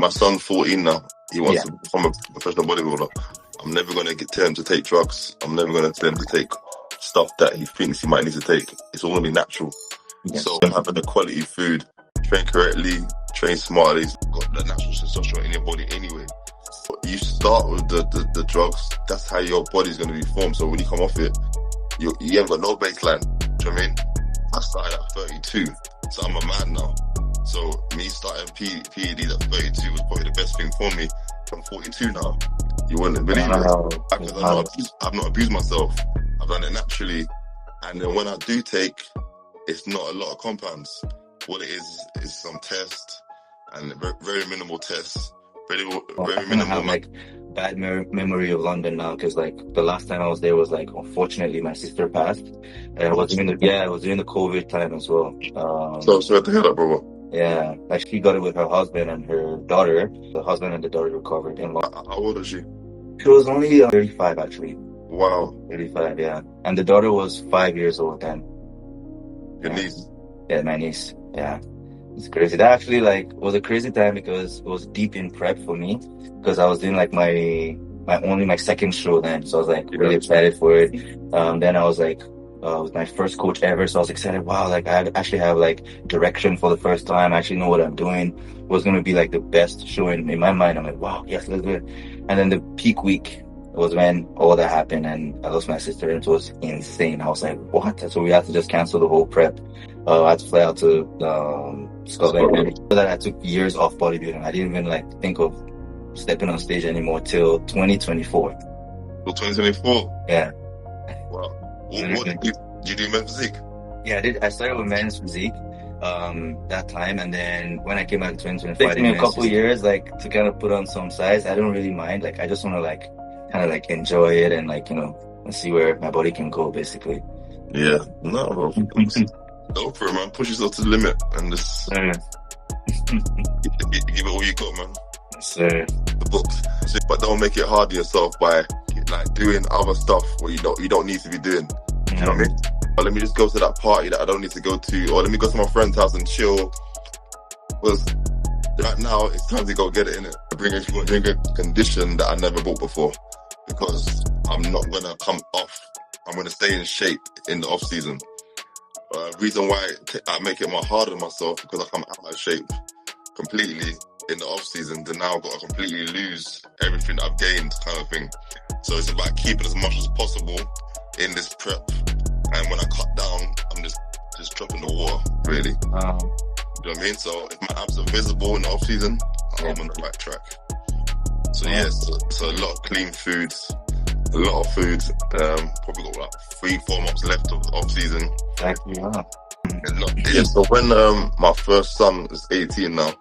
My son's 14 now. He wants Yeah. to become a professional bodybuilder. I'm never going to tell him to take drugs. I'm never going to tell him to take stuff that he thinks he might need to take. It's all going to be natural. Yes. So having the quality food, train correctly, train smartly, got the natural testosterone in your body anyway. You start with the drugs, that's how your body's going to be formed. So when you come off it, you haven't got no baseline. Do you know what I mean? I started at 32, so I'm a man now. So me starting PEDs at 32 was probably the best thing for me. I'm 42 now. You wouldn't believe it. Because I've not abused myself. I've done it naturally. And then when I do take, it's not a lot of compounds. What it is some tests and very minimal tests. Very minimal. I have bad memory of London now, because the last time I was there was unfortunately my sister passed, and it was during the COVID time as well. So sorry to hear that, brother. Yeah, she got it with her husband and her daughter. The husband and the daughter recovered in London. How old is she? She was only 35 actually. Wow. 35, yeah. And the daughter was 5 years old then. Your niece? Yeah, my niece. Yeah. It's crazy. That actually was a crazy time because it was deep in prep for me, because I was doing my second show then. So I was really excited for it. Then I was it was my first coach ever. So I was excited. Wow, I actually have direction for the first time. I actually know what I'm doing. It was going to be the best show in my mind. I'm like, wow, yes, let's do it. And then the peak week was when all that happened and I lost my sister, and it was insane. I was like, what? So we had to just cancel the whole prep. I had to fly out to Scotland. And after that, I took years off bodybuilding. I didn't even think of stepping on stage anymore till 2024. Till 2024? Yeah. Wow. What did you do men's physique? Yeah, I did. I started with men's physique that time, and then when I came back in 2025, it took me a couple years to kind of put on some size. I don't really mind. I just want to kind of enjoy it and and see where my body can go, basically. Yeah. No, bro. Go for it, man. Push yourself to the limit and just give it all you got, man. Yes, sir. The books, but don't make it hard on yourself by doing other stuff what you don't need to be doing. You know what I mean? Or let me just go to that party that I don't need to go to, or let me go to my friend's house and chill. Because right now it's time to go get it, innit? Bring a condition that I never bought before, because I'm not gonna come off. I'm gonna stay in shape in the off season. Reason why I make it more harder on myself, because I come out of shape completely in the off season, then now I've got to completely lose everything that I've gained, kind of thing. So it's about keeping as much as possible in this prep, and when I cut down, I'm just dropping the water, really. You know what I mean? So if my abs are visible in the off season, I'm on the right track. So yes, so a lot of clean foods, a lot of food. Probably got 3-4 months left of off season. Exactly. Yeah. So when my first son is 18 now,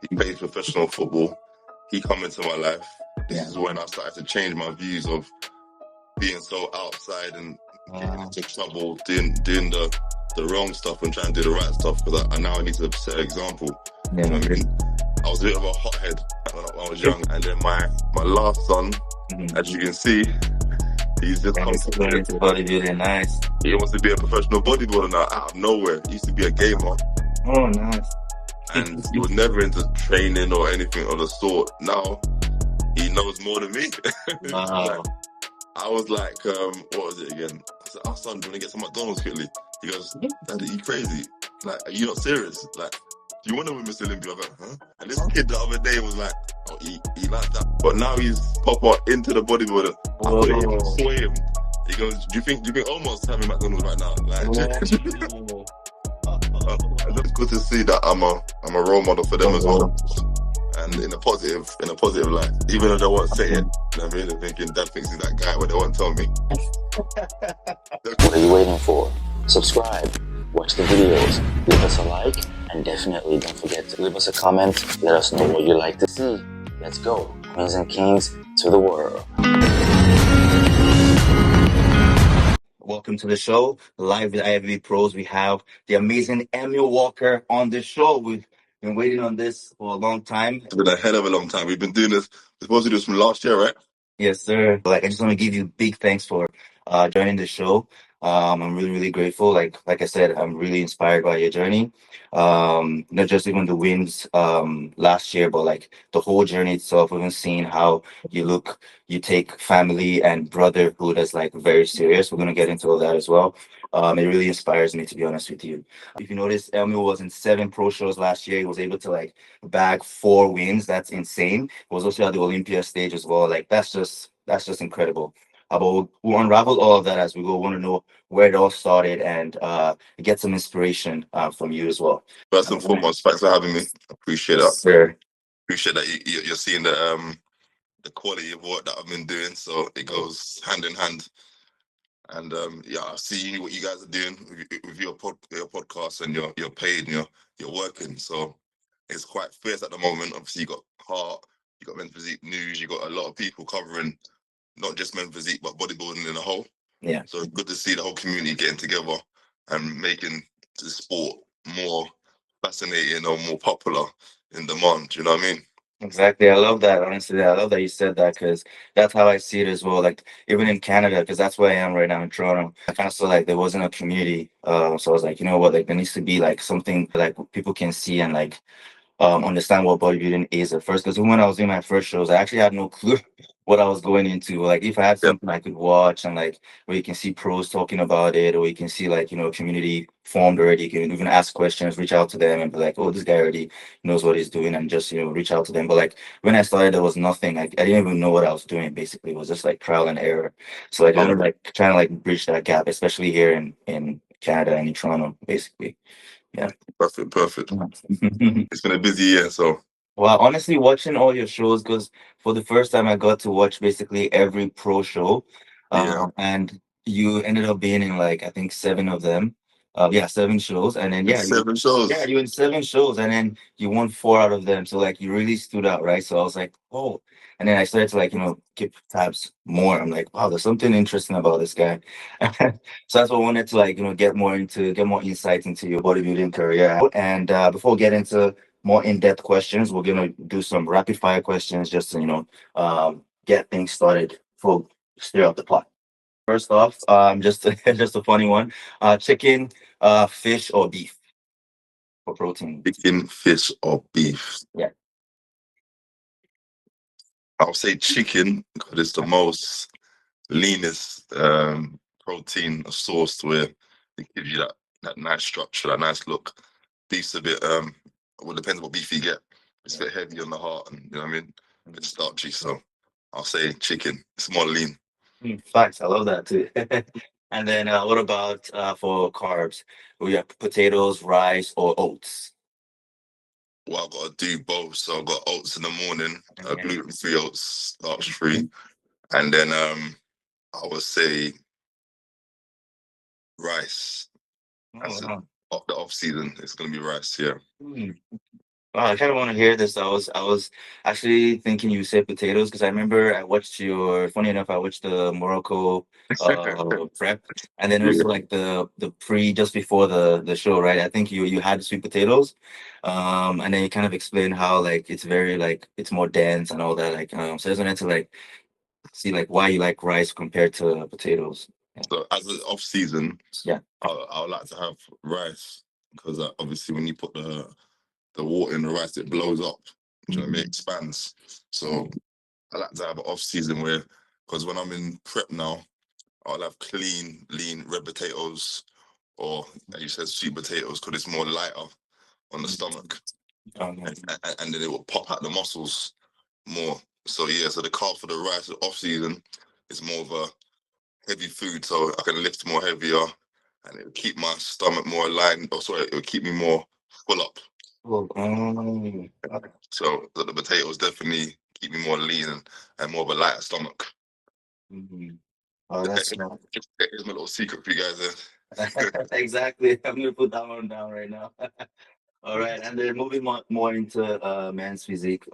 he plays professional football. He come into my life. This is when I started to change my views of being so outside and getting into trouble, doing the wrong stuff and trying to do the right stuff, because I now need to set an example. You know what I mean? I was a bit of a hothead when I was young, and then my last son, as you can see, he's just come to bodybuilding. Nice. He wants to be a professional bodybuilder now out of nowhere. He used to be a gamer. Oh, nice. And he was never into training or anything of the sort. Now he knows more than me. Wow. I was like, what was it again? I said, "Oh, son, do you want to get some McDonald's quickly?" He goes, "Daddy, you crazy? Are you not serious? Do you want to win Miss Olympia?" I was like, huh? And this kid the other day was like, oh, he liked that. But now he's proper into the bodybuilder. I couldn't even sway him. He goes, do you think almost having McDonald's right now? It's good to see that I'm a role model for them as well. And in a positive light. Even though they won't say it, you know what I mean? They're thinking, Dad thinks he's that guy, but they won't tell me. What are you waiting for? Subscribe, watch the videos, leave us a like, and definitely don't forget to leave us a comment. Let us know what you'd like to see. Let's go, Queens and Kings, to the world. Welcome to the show, live with IFBB Pros. We have the amazing Emile Walker on the show. We've been waiting on this for a long time. It's been a hell of a long time. We've been doing this. We're supposed to do this from last year, right? Yes, sir. I just want to give you big thanks for joining the show. I'm really, really grateful. Like I said, I'm really inspired by your journey. Not just even the wins last year, but like the whole journey itself. Even seeing how you take family and brotherhood as like very serious. We're gonna get into all that as well. It really inspires me, to be honest with you. If you notice, Emile was in 7 pro shows last year. He was able to like bag 4 wins. That's insane. He was also at the Olympia stage as well. Like that's just incredible. But we'll unravel all of that as we go. Want to know where it all started and get some inspiration from you as well. First and foremost, thanks for having me. Appreciate that. Sure. Appreciate that you're seeing the quality of work that I've been doing, so it goes hand in hand. And yeah, I see what you guys are doing with your podcast and your paid and you're working. So it's quite fierce at the moment. Obviously, you got Heart, you got Men's Physique News, you got a lot of people covering not just Men's Physique but bodybuilding in a whole. Yeah. So it's good to see the whole community getting together and making the sport more fascinating or more popular in demand. Do you know what I mean? Exactly. I love that. Honestly, I love that you said that because that's how I see it as well. Like even in Canada, because that's where I am right now in Toronto. I kind of saw like there wasn't a community. So I was like, you know what? Like there needs to be like something like people can see and like understand what bodybuilding is at first. Because when I was doing my first shows, I actually had no clue what I was going into. Like if I had Yeah. something I could watch and like where you can see pros talking about it, or you can see like community formed already. You can even ask questions, reach out to them, and be like, oh, this guy already knows what he's doing, and just reach out to them. But like when I started, there was nothing. Like I didn't even know what I was doing. Basically, it was just like trial and error. So like I'm like trying to like bridge that gap, especially here in Canada and in Toronto, basically. Yeah. Perfect. It's been a busy year, so Well, honestly, watching all your shows, because for the first time I got to watch basically every pro show, yeah. and you ended up being in like I think 7 of them. Yeah, 7 shows, and then It's 7 shows. you in 7 shows, and then you won 4 out of them. So like you really stood out, right? So I was like, oh, and then I started to like keep tabs more. I'm like, wow, there's something interesting about this guy. So that's what I wanted to like get more insight into your bodybuilding career. And before we get into more in-depth questions, we're gonna do some rapid fire questions just to get things started for stir up the pot. First off, just just a funny one. Chicken, fish, or beef for protein? Chicken, fish, or beef? Yeah. I'll say chicken because it's the most leanest protein source where it gives you that nice structure, that nice look. Beef's a bit well, depends what beef you get. It's a bit heavy on the heart, and you know what I mean, a bit starchy. So I'll say chicken. It's more lean. Facts. I love that too. And then what about for carbs? We have potatoes, rice, or oats. Well, I've got to do both. So I've got oats in the morning, Yeah. gluten-free oats, starch-free, and then I would say rice. That's it. Oh, The off season, it's gonna be rice. Yeah. wow. Wow, I kind of want to hear this. I was actually thinking you said potatoes because I remember I watched funny enough, I watched the Morocco prep, and then also like the pre just before the show, right? I think you had sweet potatoes, and then you kind of explained how like it's very like it's more dense and all that. Like, so I just wanted to like see like why you like rice compared to potatoes. So as an off season, Yeah. I would like to have rice because obviously when you put the water in the rice, it blows up. Do you know what I mean? It expands. So I like to have an off season where, because when I'm in prep now, I'll have clean, lean red potatoes or, as you said, sweet potatoes because it's more lighter on the stomach, and then it will pop out the muscles more. So yeah, so the carb for the rice off season is more of a heavy food, so I can lift more heavier, and it'll keep my stomach more aligned. Oh, sorry, it'll keep me more full up. Well, So the potatoes definitely keep me more lean and more of a lighter stomach. Oh, that's Here's my little secret for you guys there. exactly. I'm gonna put that one down right now. All right, and then moving more into men's physique.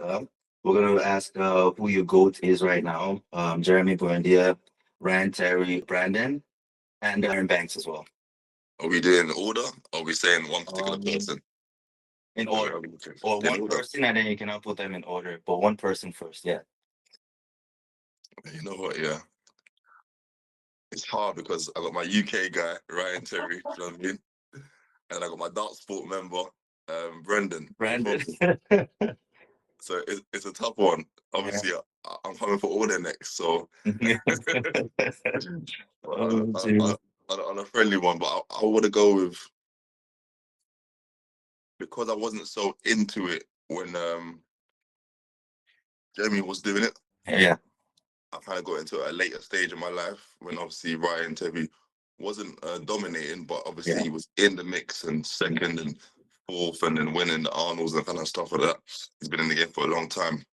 We're gonna ask who your GOAT is right now. Jeremy Buendia, Rand Terry, Brandon, and Aaron Banks as well. Are we doing order? Or are we saying one particular Um, person? In order. Or In one order. person, and then you cannot put them in order, but one person first. Yeah. You know what? Yeah. it's hard because I got my UK guy, Ryan Terry, you know what I mean? And I got my dark sport member, Brendan. Brandon. So it's a tough one. Obviously, I'm coming for all their necks, so on a friendly one, but I want to go with, because I wasn't so into it when Jeremy was doing it. Yeah. I kind of got into it at a later stage in my life when obviously Ryan Terry wasn't dominating, but obviously he was in the mix and second and fourth and then winning the Arnolds and kind of stuff like that. He's been in the game for a long time.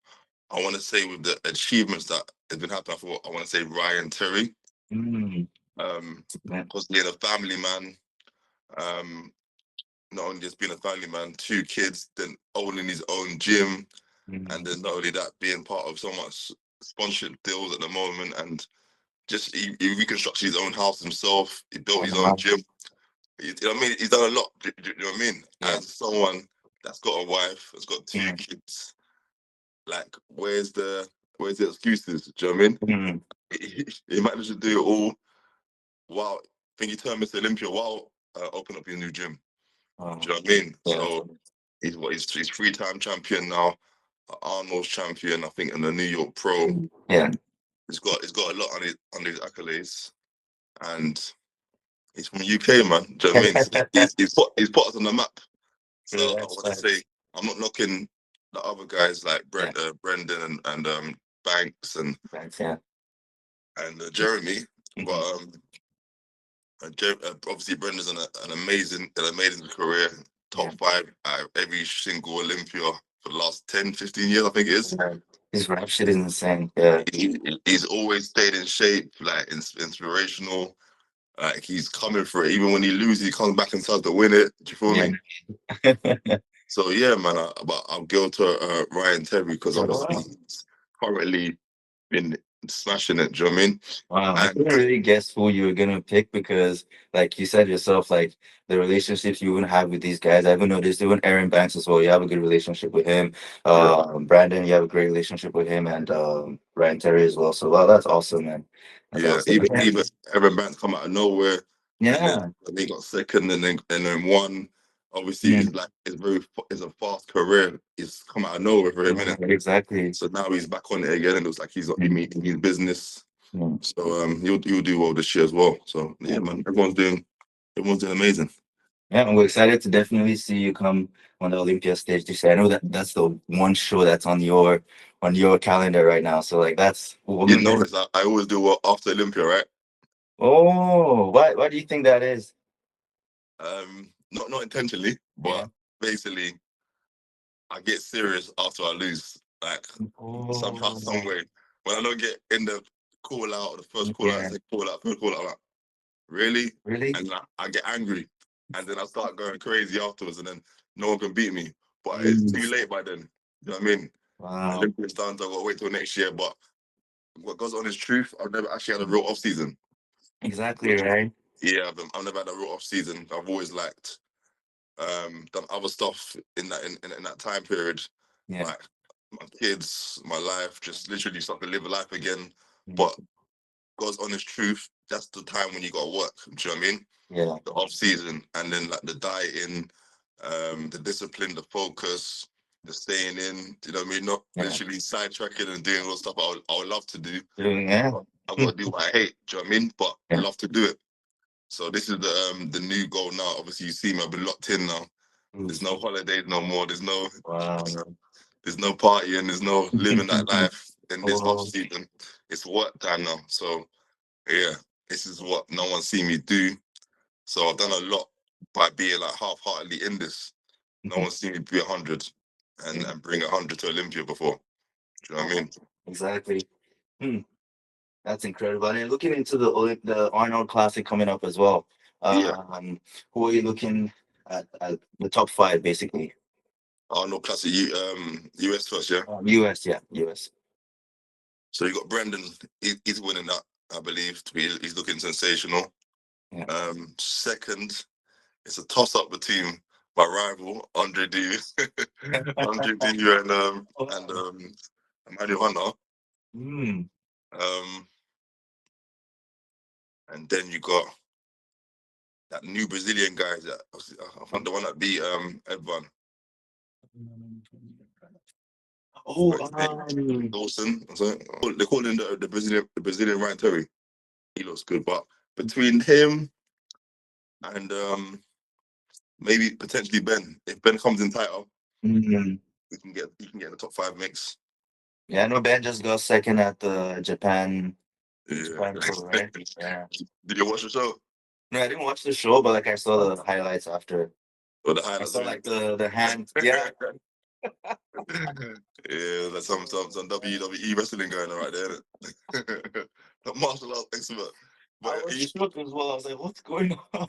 I want to say with the achievements that have been happening, I want to say Ryan Terry. Because being a family man, not only just being a family man, 2 kids, then owning his own gym, and then not only that, being part of so much sponsorship deals at the moment, and just he reconstructed his own house himself. He built his own gym. You know what I mean? He's done a lot. You know what I mean? As someone that's got a wife, that's got 2 kids, like where's the excuses? Do you know what I mean? He managed to do it all. Wow, I think he turned Mr. Olympia while opening up his new gym. Do you know what I mean? So he's 3-time champion now, Arnold's champion, I think, and the New York Pro. Yeah. He's got a lot on his accolades, and he's from UK, man. Do you know what I mean? So he's put us on the map. So I want to say I'm not knocking the other guys like Brendan and Banks and Jeremy, but obviously Brendan's an amazing career, top 5 at every single Olympia for the last 10-15 years, I think it is. His rap shit is insane. Yeah, he's always stayed in shape, like inspirational. Like he's coming for it. Even when he loses, he comes back and tries to win it. Do you feel me? So yeah, man. But I'll go to Ryan Terry because obviously he's currently been smashing it. Do you know what I mean? Wow, I couldn't really guess who you were gonna pick because, like you said yourself, like the relationships you would have with these guys. I've noticed even Aaron Banks as well. You have a good relationship with him. Brandon, you have a great relationship with him, and Ryan Terry as well. So wow, that's awesome, man. That's awesome. Even Aaron Banks come out of nowhere. Yeah, and then got second and then won. Obviously, it's a fast career. It's come out of nowhere for him, innit? Exactly. So now he's back on it again, and it looks like he's in business. So he'll do well this year as well. So yeah, man, everyone's doing amazing. Yeah, and we're excited to definitely see you come on the Olympia stage this year. I know that's the one show that's on your calendar right now. So like that's you notice I always do well after Olympia, right? Oh, why do you think that is? Not intentionally, but basically I get serious after I lose. Like somehow, some way. When I don't get in the call out, the first call out, second call out, third call out, I'm like, really? And I get angry. And then I start going crazy afterwards, and then no one can beat me. But it's too late by then. You know what I mean? Wow. Olympia's done, so I've got to wait till next year. But what God's honest truth, I've never actually had a real off season. Exactly, right? Yeah, I've never had a real off season. I've always liked done other stuff in that time period. Like my kids, my life, just literally start to live a life again. But God's honest truth, that's the time when you gotta work. Do you know what I mean? Yeah. The off season, and then like the dieting, the discipline, the focus, the staying in. Do you know what I mean? Not literally sidetracking and doing all the stuff I would love to do. Yeah. I've got to do what I hate. Do you know what I mean? But I love to do it. So this is the new goal now. Obviously, you see me. I've been locked in now. There's no holidays no more. There's no there's no partying. There's no living that life in this off season. It's work time now. So yeah, this is what no one's seen me do. So I've done a lot by being like half-heartedly in this. No one's seen me be 100 and bring 100 to Olympia before. Do you know what I mean? Exactly. That's incredible. And looking into the Arnold Classic coming up as well. Who are you looking at the top 5 basically? Arnold Classic, US first, yeah. US, yeah, US. So you got Brendan. He's winning that, I believe. He's looking sensational. Second, it's a toss-up between my rival Andre Du, Andre Du and Emmanuel Hunter. and then you got that new Brazilian guy that I think the one that beat Edvan. Dawson. They call him the Brazilian Ryan Terry. He looks good, but between him and maybe potentially Ben, if Ben comes in tighter, he can get in the top 5 mix. Yeah, I know Ben just got second at the Japan. Yeah. Right? Yeah. Did you watch the show? No, I didn't watch the show, but like I saw the highlights after. Or the I highlights? saw like the hand. Yeah. Yeah, that's some WWE wrestling going on right there. The martial arts expert. But I was shocked as well. I was like, what's going on?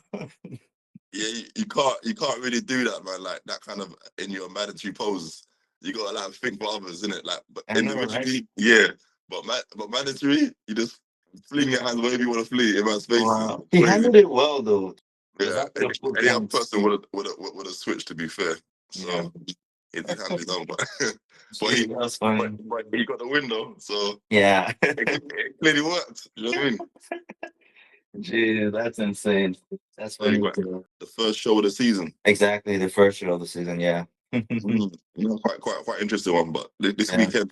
Yeah, you can't really do that, man. Like that kind of in your mandatory pose. You gotta like think for others, innit? Like, but individually, right? Yeah. But mandatory, you just fling your hands wherever you want to fling in man's face. Wow. He handled it well though. Yeah, any other person would have switched. To be fair, so yeah. He did handle his own, but he got the win though. So yeah, it clearly worked. You know what I mean? Gee, that's insane. That's funny. The first show of the season. Exactly, the first show of the season. Yeah. Quite interesting one. But this weekend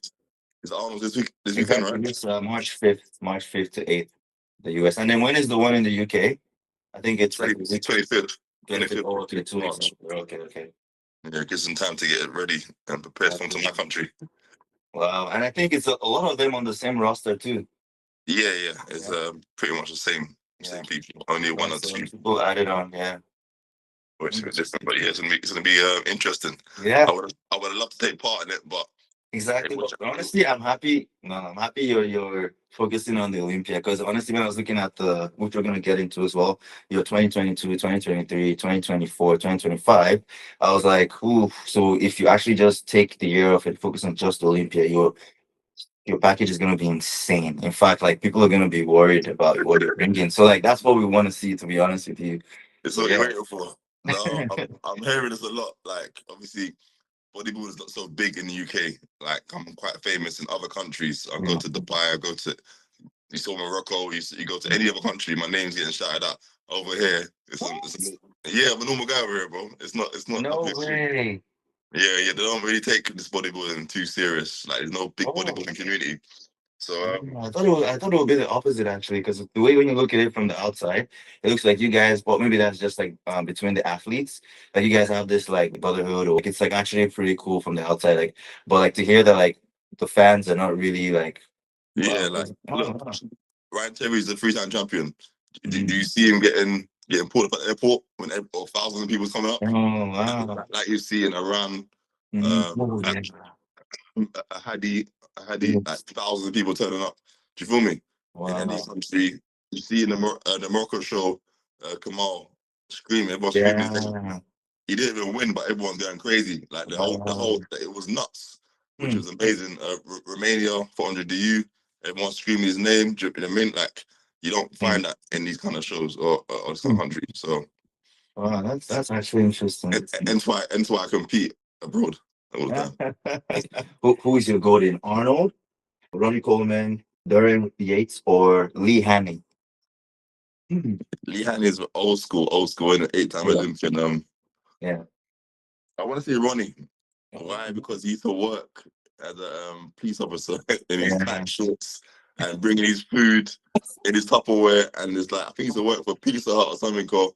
is Arnold this weekend, right? It's March 5th to 8th, the US. And then when is the one in the UK? I think it's 25th. 25th. Oh, okay, 2 March. Okay. Yeah, it gives them time to get ready and prepare to come to my country. Wow, and I think it's a lot of them on the same roster too. Yeah, it's pretty much the same people. Only one or two people added on, which is different. But yeah, it's gonna be interesting. Yeah, I would have loved to take part in it, but exactly. But honestly, I'm happy. No, I'm happy you're focusing on the Olympia, because honestly, when I was looking at which we're gonna get into as well, your 2022, 2023, 2024, 2025, I was like, ooh. So if you actually just take the year off and focus on just Olympia, your package is gonna be insane. In fact, like people are gonna be worried about what you're bringing. So like that's what we want to see. To be honest with you, it's what you're waiting for. No, I'm hearing this a lot. Like obviously, bodybuilding is not so big in the UK. Like I'm quite famous in other countries. I go to Dubai. You saw Morocco. You go to any other country, my name's getting shouted out. Over here, I'm a normal guy over here, bro. It's not. No way. Yeah, they don't really take this bodybuilding too serious. Like, there's no big bodybuilding community. So I thought it would be the opposite actually, because the way when you look at it from the outside, it looks like you guys. Well, maybe that's just like between the athletes, like you guys have this like brotherhood, or like, it's like actually pretty cool from the outside. Like, but like to hear that like the fans are not really like. Yeah, look, Ryan Terry's the 3-time champion. Do you see him getting pulled up at the airport when thousands of people coming up? Oh wow! Like you see in Iran, Hadi, like thousands of people turning up. Do you feel me? Wow. In any country, you see in the Morocco show, Kamal screaming, everyone screaming. He didn't even win, but everyone's going crazy. Like the whole, it was nuts, which was amazing. Romania, 400 DU, everyone screaming his name. You know what I mean? Like you don't find that in these kind of shows or this kind of country. So, wow, that's actually interesting. Hence why I compete abroad all the time. Who is your golden? Arnold, Ronnie Coleman, Dorian Yates, or Lee Haney? Lee Haney is old school in an 8-time Olympian. Yeah. I want to say Ronnie. Why? Because he used to work as a police officer in his tight shorts and bringing his food in his Tupperware, and it's like I think he used to work for Pizza Hut or something, called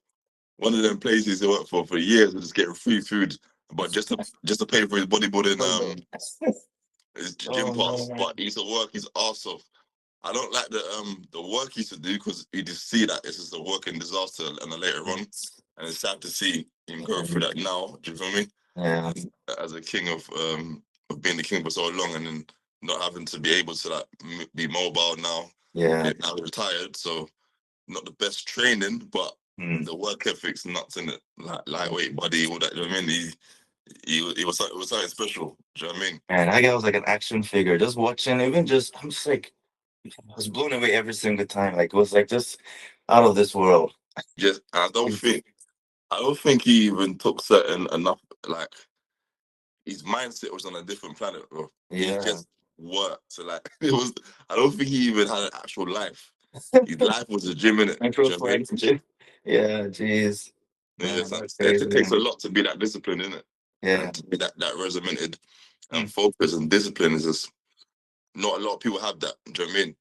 one of them places he worked for years, and just getting free food, but just to pay for his bodybuilding his gym pass. But he used to work his ass off. I don't like the work he used to do, because you just see that this is a working disaster, and then later on, and it's sad to see him go through that now. Do you feel me? Yeah. As a king of being the king for so long, and then not having to be able to like be mobile now. Yeah. Now retired, so not the best training, but the work ethic's nuts, in it. Like lightweight body, all that. You know what I mean? It was something special. Do you know what I mean? Man, that guy was like an action figure. Just watching, I'm just like, I was blown away every single time. Like it was like just out of this world. I don't think he even took certain enough. Like his mindset was on a different planet, bro. Yeah. He just worked. So like it was. I don't think he even had an actual life. his life was a gym, innit? My Do you know what I mean? profile gym. Yeah, jeez. Yeah, Man, it's like, that's it takes crazy. a lot to be that disciplined, innit? Yeah. And to be that regimented and Mm. focused and discipline is just not a lot of people have that. Do you know what I mean?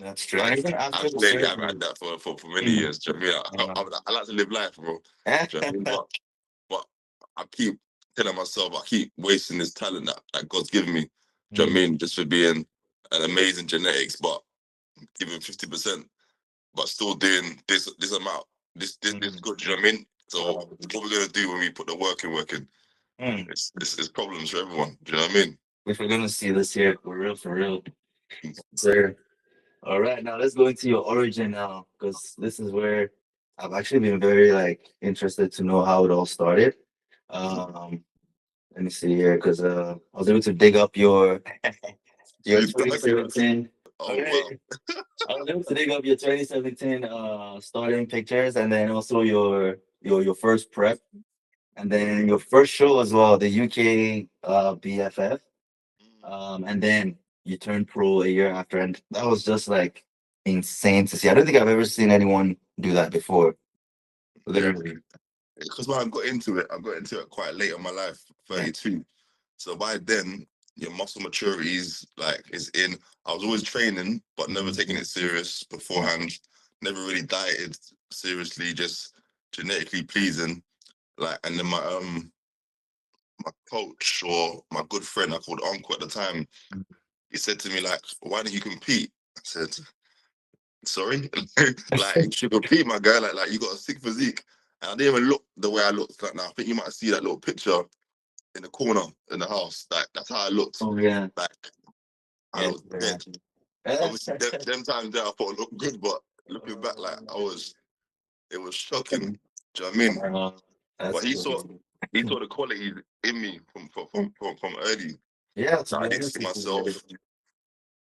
That's true. And Like, even I after the clearly haven't surgery. had that for many years. Do you know what I mean? Uh, I like to live life, bro. Do you know what I mean? But I keep telling myself, I keep wasting this talent that God's given me. Do you know what I mean? Just for being an amazing genetics, but giving 50%, but still doing this amount. This good. Do you know what I mean? So what we're gonna do when we put the work in? It's problems for everyone. Do you know what I mean? If we're gonna see this here, for real. Sir. All right, now let's go into your origin now, because this is where I've actually been very like interested to know how it all started. Let me see here, because I was able to dig up your your 2017. Oh Okay. wow. I was able to dig up your 2017 starting pictures, and then also your first prep, and then your first show as well, the UK BFF. And then you turned pro a year after, and that was just like insane to see. I don't think I've ever seen anyone do that before. Literally. Because when I got into it quite late in my life, 32. So by then, your muscle maturity is in. I was always training, but never taking it serious beforehand. Never really dieted seriously, just genetically pleasing. Like, and then my coach or my good friend I called Uncle at the time, he said to me like, "Why don't you compete?" I said, "Sorry, like you should compete, my guy. Like you got a sick physique." And I didn't even look the way I looked. Like now, I think you might see that little picture in the corner in the house. Like that's how I looked. Oh yeah. Like I looked dead. Obviously, them times there I thought I looked good, but looking back, like it was shocking. Do you know what I mean? But he saw the qualities in me from early. Yeah, So I didn't see myself.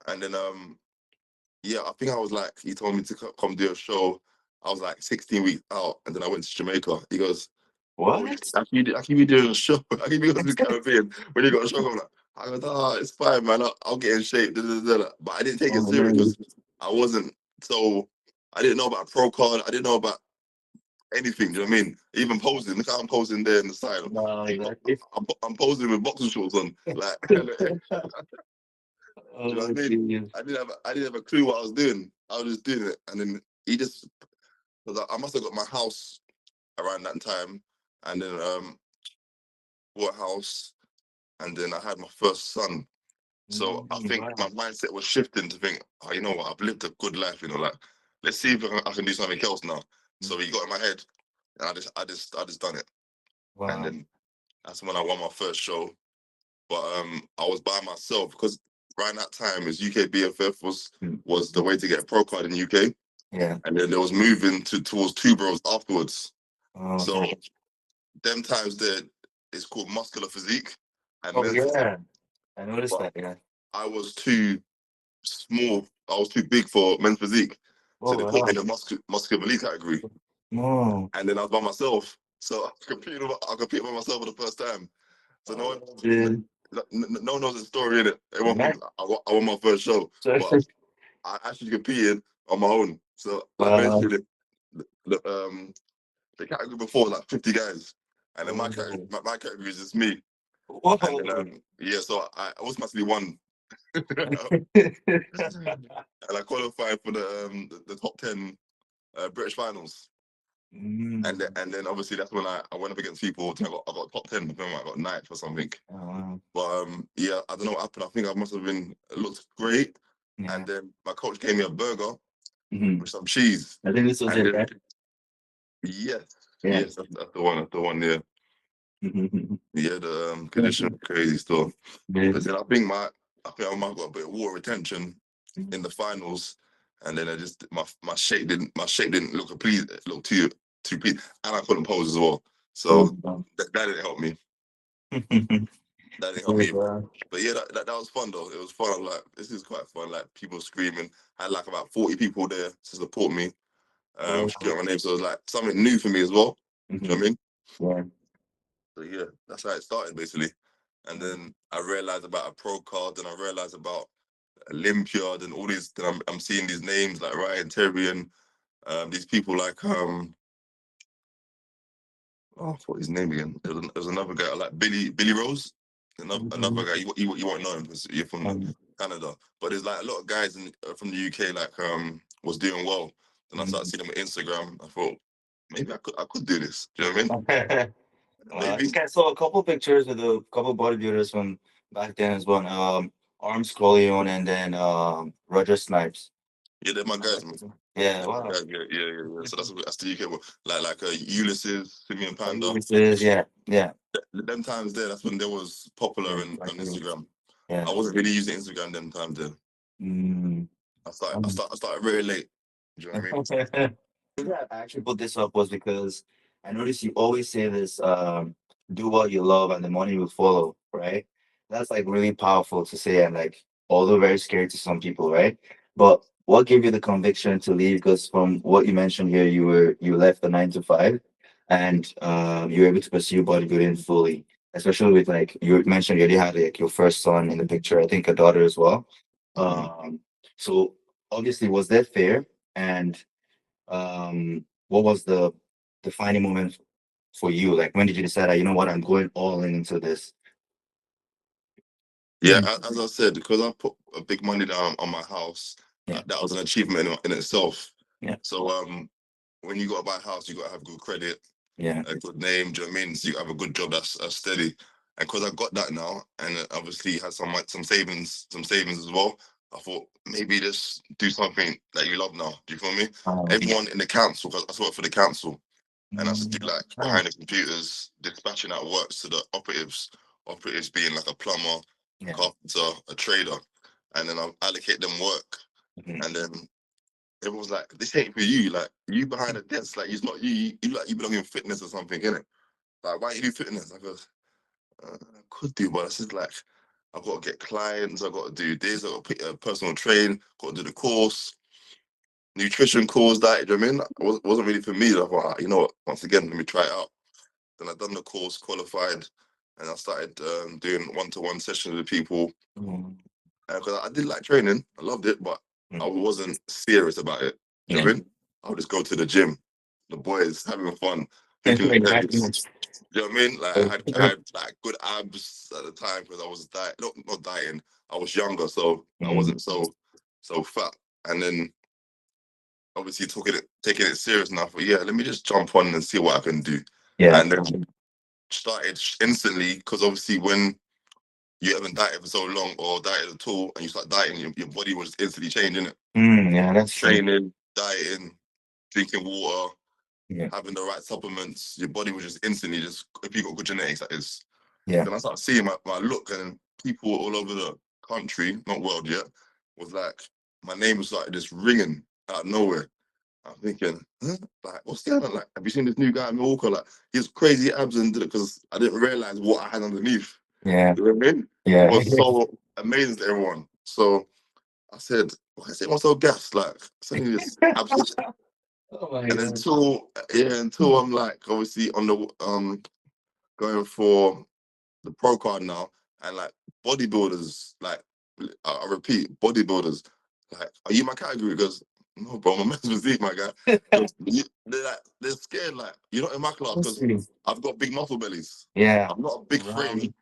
And then yeah, I think I was like, he told me to come do a show. I was like 16 weeks out, and then I went to Jamaica. He goes, "Oh, What? I can be doing a show. I can be going to the Caribbean when you got a show." I'm like, I go, "Ah, it's fine, man. I'll get in shape." But I didn't take it serious because I wasn't so. I didn't know about a pro card. I didn't know about anything. Do you know what I mean? Even posing. Look how I'm posing there in the side. No, exactly. I'm posing with boxing shorts on. Like, do you know what I mean? I didn't have a clue what I was doing. I was just doing it, and then he just because I must have got my house around that time, and then bought a house, and then I had my first son. So I think my mindset was shifting to think, oh, you know what? I've lived a good life. You know, like let's see if I can do something else now. So he got in my head, and I just done it, and then that's when I won my first show. But I was by myself because around that time, is UK BFF was the way to get a pro card in the UK. Yeah. And then there was moving towards two bros afterwards. So them times there, it's called muscular physique and men's physique. I noticed But that. Yeah. I was too small. I was too big for men's physique. So they put me in the muscular elite category. And then I was by myself. So I competed by myself for the first time. So no one knows the story in it. Everyone thinks I won my first show, but I actually competed on my own. So like basically the category before was like 50 guys, and then my category is just me. And then yeah, so I automatically won, and I qualified for the top 10 British finals. And then obviously that's when I went up against people. I got top 10. I got 9th or something. But yeah, I don't know what happened. I think I must have looked great. And then my coach gave me a burger with some cheese. I think this was it, right? Yes, that's the one. That's the one. Yeah, yeah. The condition crazy stuff. But then I think I might got a bit of water retention in the finals, and then my shape didn't look too pleased, and I couldn't pose as well. So that didn't help me. That didn't help me. But yeah, that was fun though. It was fun. I'm like, this is quite fun. Like people screaming. I had like about 40 people there to support me. Screaming my name. So it was like something new for me as well. You know what I mean? Yeah. So yeah, that's how it started basically. And then I realized about a pro card, and I realized about Olympia, and all these. Then I'm seeing these names like Ryan Terry and these people like oh, I forgot his name again. There was another guy like Billy Rose. Another guy. You won't know him because you're from Canada. But there's like a lot of guys from the UK like was doing well. Then I started seeing them on Instagram. I thought maybe I could do this. Do you know what I mean? I Maybe. think I saw a couple pictures with a couple bodybuilders from back then as well. Armz Korleone and then Roger Snipes. Yeah, they're my guys, man. Yeah, They're wow. my guys. Yeah. So that's the UK one. Like Ulysse, Simeon Panda. Yeah. Them times there, that's when they was popular on Instagram. Yeah. I wasn't really using Instagram them times there. Mm. I started very late. Do you know what I mean? The reason I actually put this up was because I noticed you always say this, do what you love and the money will follow, right? That's like really powerful to say and like although very scary to some people, right? But what gave you the conviction to leave? Because from what you mentioned here, you left the 9 to 5 and you were able to pursue bodybuilding fully, especially with like you mentioned you already had like your first son in the picture, I think a daughter as well. So obviously was that fair? And what was the defining moment for you? Like when did you decide, you know what, I'm going all in into this? Yeah, as I said, because I put a big money down on my house, Yeah. that was an achievement in itself. Yeah. So when you got to buy a house, you got to have good credit, Yeah. a good name. Do you know what I mean? So you have a good job that's steady. And because I got that now, and obviously had some savings as well, I thought maybe just do something that you love now. Do you feel me? Everyone in the council, because I work for the council, and I used to do like behind the computers, dispatching out works to the operatives. Operatives being like a plumber, carpenter, a trader, and then I allocate them work, and then everyone's like, "This ain't for you. Like you behind the desk, like it's not you. You like you belong in fitness or something, innit? Like why you do fitness?" I goes, I could do, but it's just like I've got to get clients. I've got to do this. I've got to put a personal train. Got to do the course, nutrition course, diet. Do you know what I mean? It wasn't really for me. I thought, you know what? Once again, let me try it out. Then I done the course, qualified, and I started doing one-to-one sessions with people. Because I did like training, I loved it, but I wasn't serious about it. Do you know what I mean? I would just go to the gym, the boys having fun, thinking of things. Do you know what I mean? Like I had like good abs at the time because I was not dieting. I was younger, so I wasn't so fat. And then obviously taking it serious enough. But yeah, let me just jump on and see what I can do. Yeah. And then started instantly because obviously when you haven't dieted for so long or dieted at all and you start dieting, your body was instantly changing it. Yeah, that's training, dieting, drinking water, having the right supplements. Your body was just instantly if you got good genetics, that is. Yeah. Then I started seeing my look and people all over the country, not world yet, was like my name was like just ringing out of nowhere. I'm thinking, huh? Like, what's going on? Like, have you seen this new guy, Emile Walker? Like, he has crazy abs and did it because I didn't realize what I had underneath. Yeah. You know what I mean? Yeah. It was so amazing to everyone. So I said, why is everyone so gassed? Like, suddenly this abs. And until I'm like, obviously on the going for the pro card now, and like bodybuilders, like I repeat, bodybuilders, like, are you my category? Because no, bro, my men's physique, my guy. They're scared, like you're not in my class because I've got big muscle bellies. Yeah. I'm not a big frame.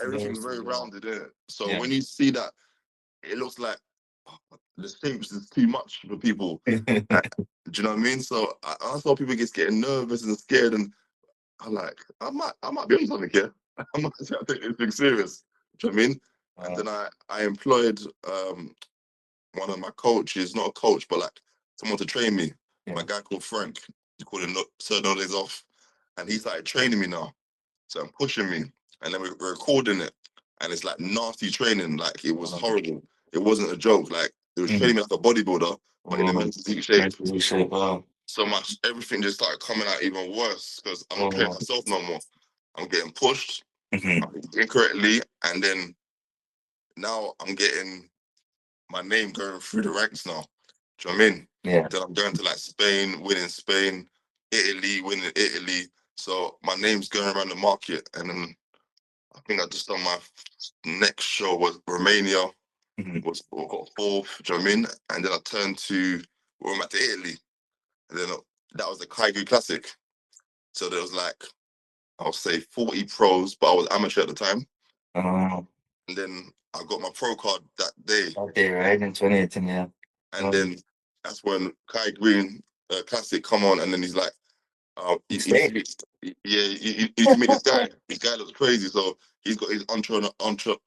Everything's very rounded in it. So when you see that, it looks like the shapes is too much for people. Do you know what I mean? So I saw people getting nervous and scared, and I'm like, I might be on something here. I might take this thing serious. Do you know what I mean? And then I employed one of my coaches, not a coach, but like someone to train me. My guy called Frank. He called him Sir No Days Off, and he started training me now. So I'm pushing me, and then we're recording it, and it's like nasty training. Like it was horrible. It wasn't a joke. Like it was training me like a bodybuilder, but in a men's physique shape. So much, everything just started coming out even worse because I'm not training myself no more. I'm getting pushed incorrectly, and then now I'm getting my name going through the ranks now. Do you know what I mean? Yeah. Then I'm going to like Spain, winning Spain, Italy, winning Italy. So my name's going around the market, and then I think I just done my next show was Romania, got fourth. Do you know what I mean? And then I turned to went back to Italy, and then that was the Kaiju Classic. So there was like, I'll say 40 pros, but I was amateur at the time. Oh, And then I got my pro card that day. okay, right in 2018, yeah. And then that's when Kai Green Classic come on, and then he's like, you need to meet, you need to meet this guy. This guy looks crazy, so he's got his entourage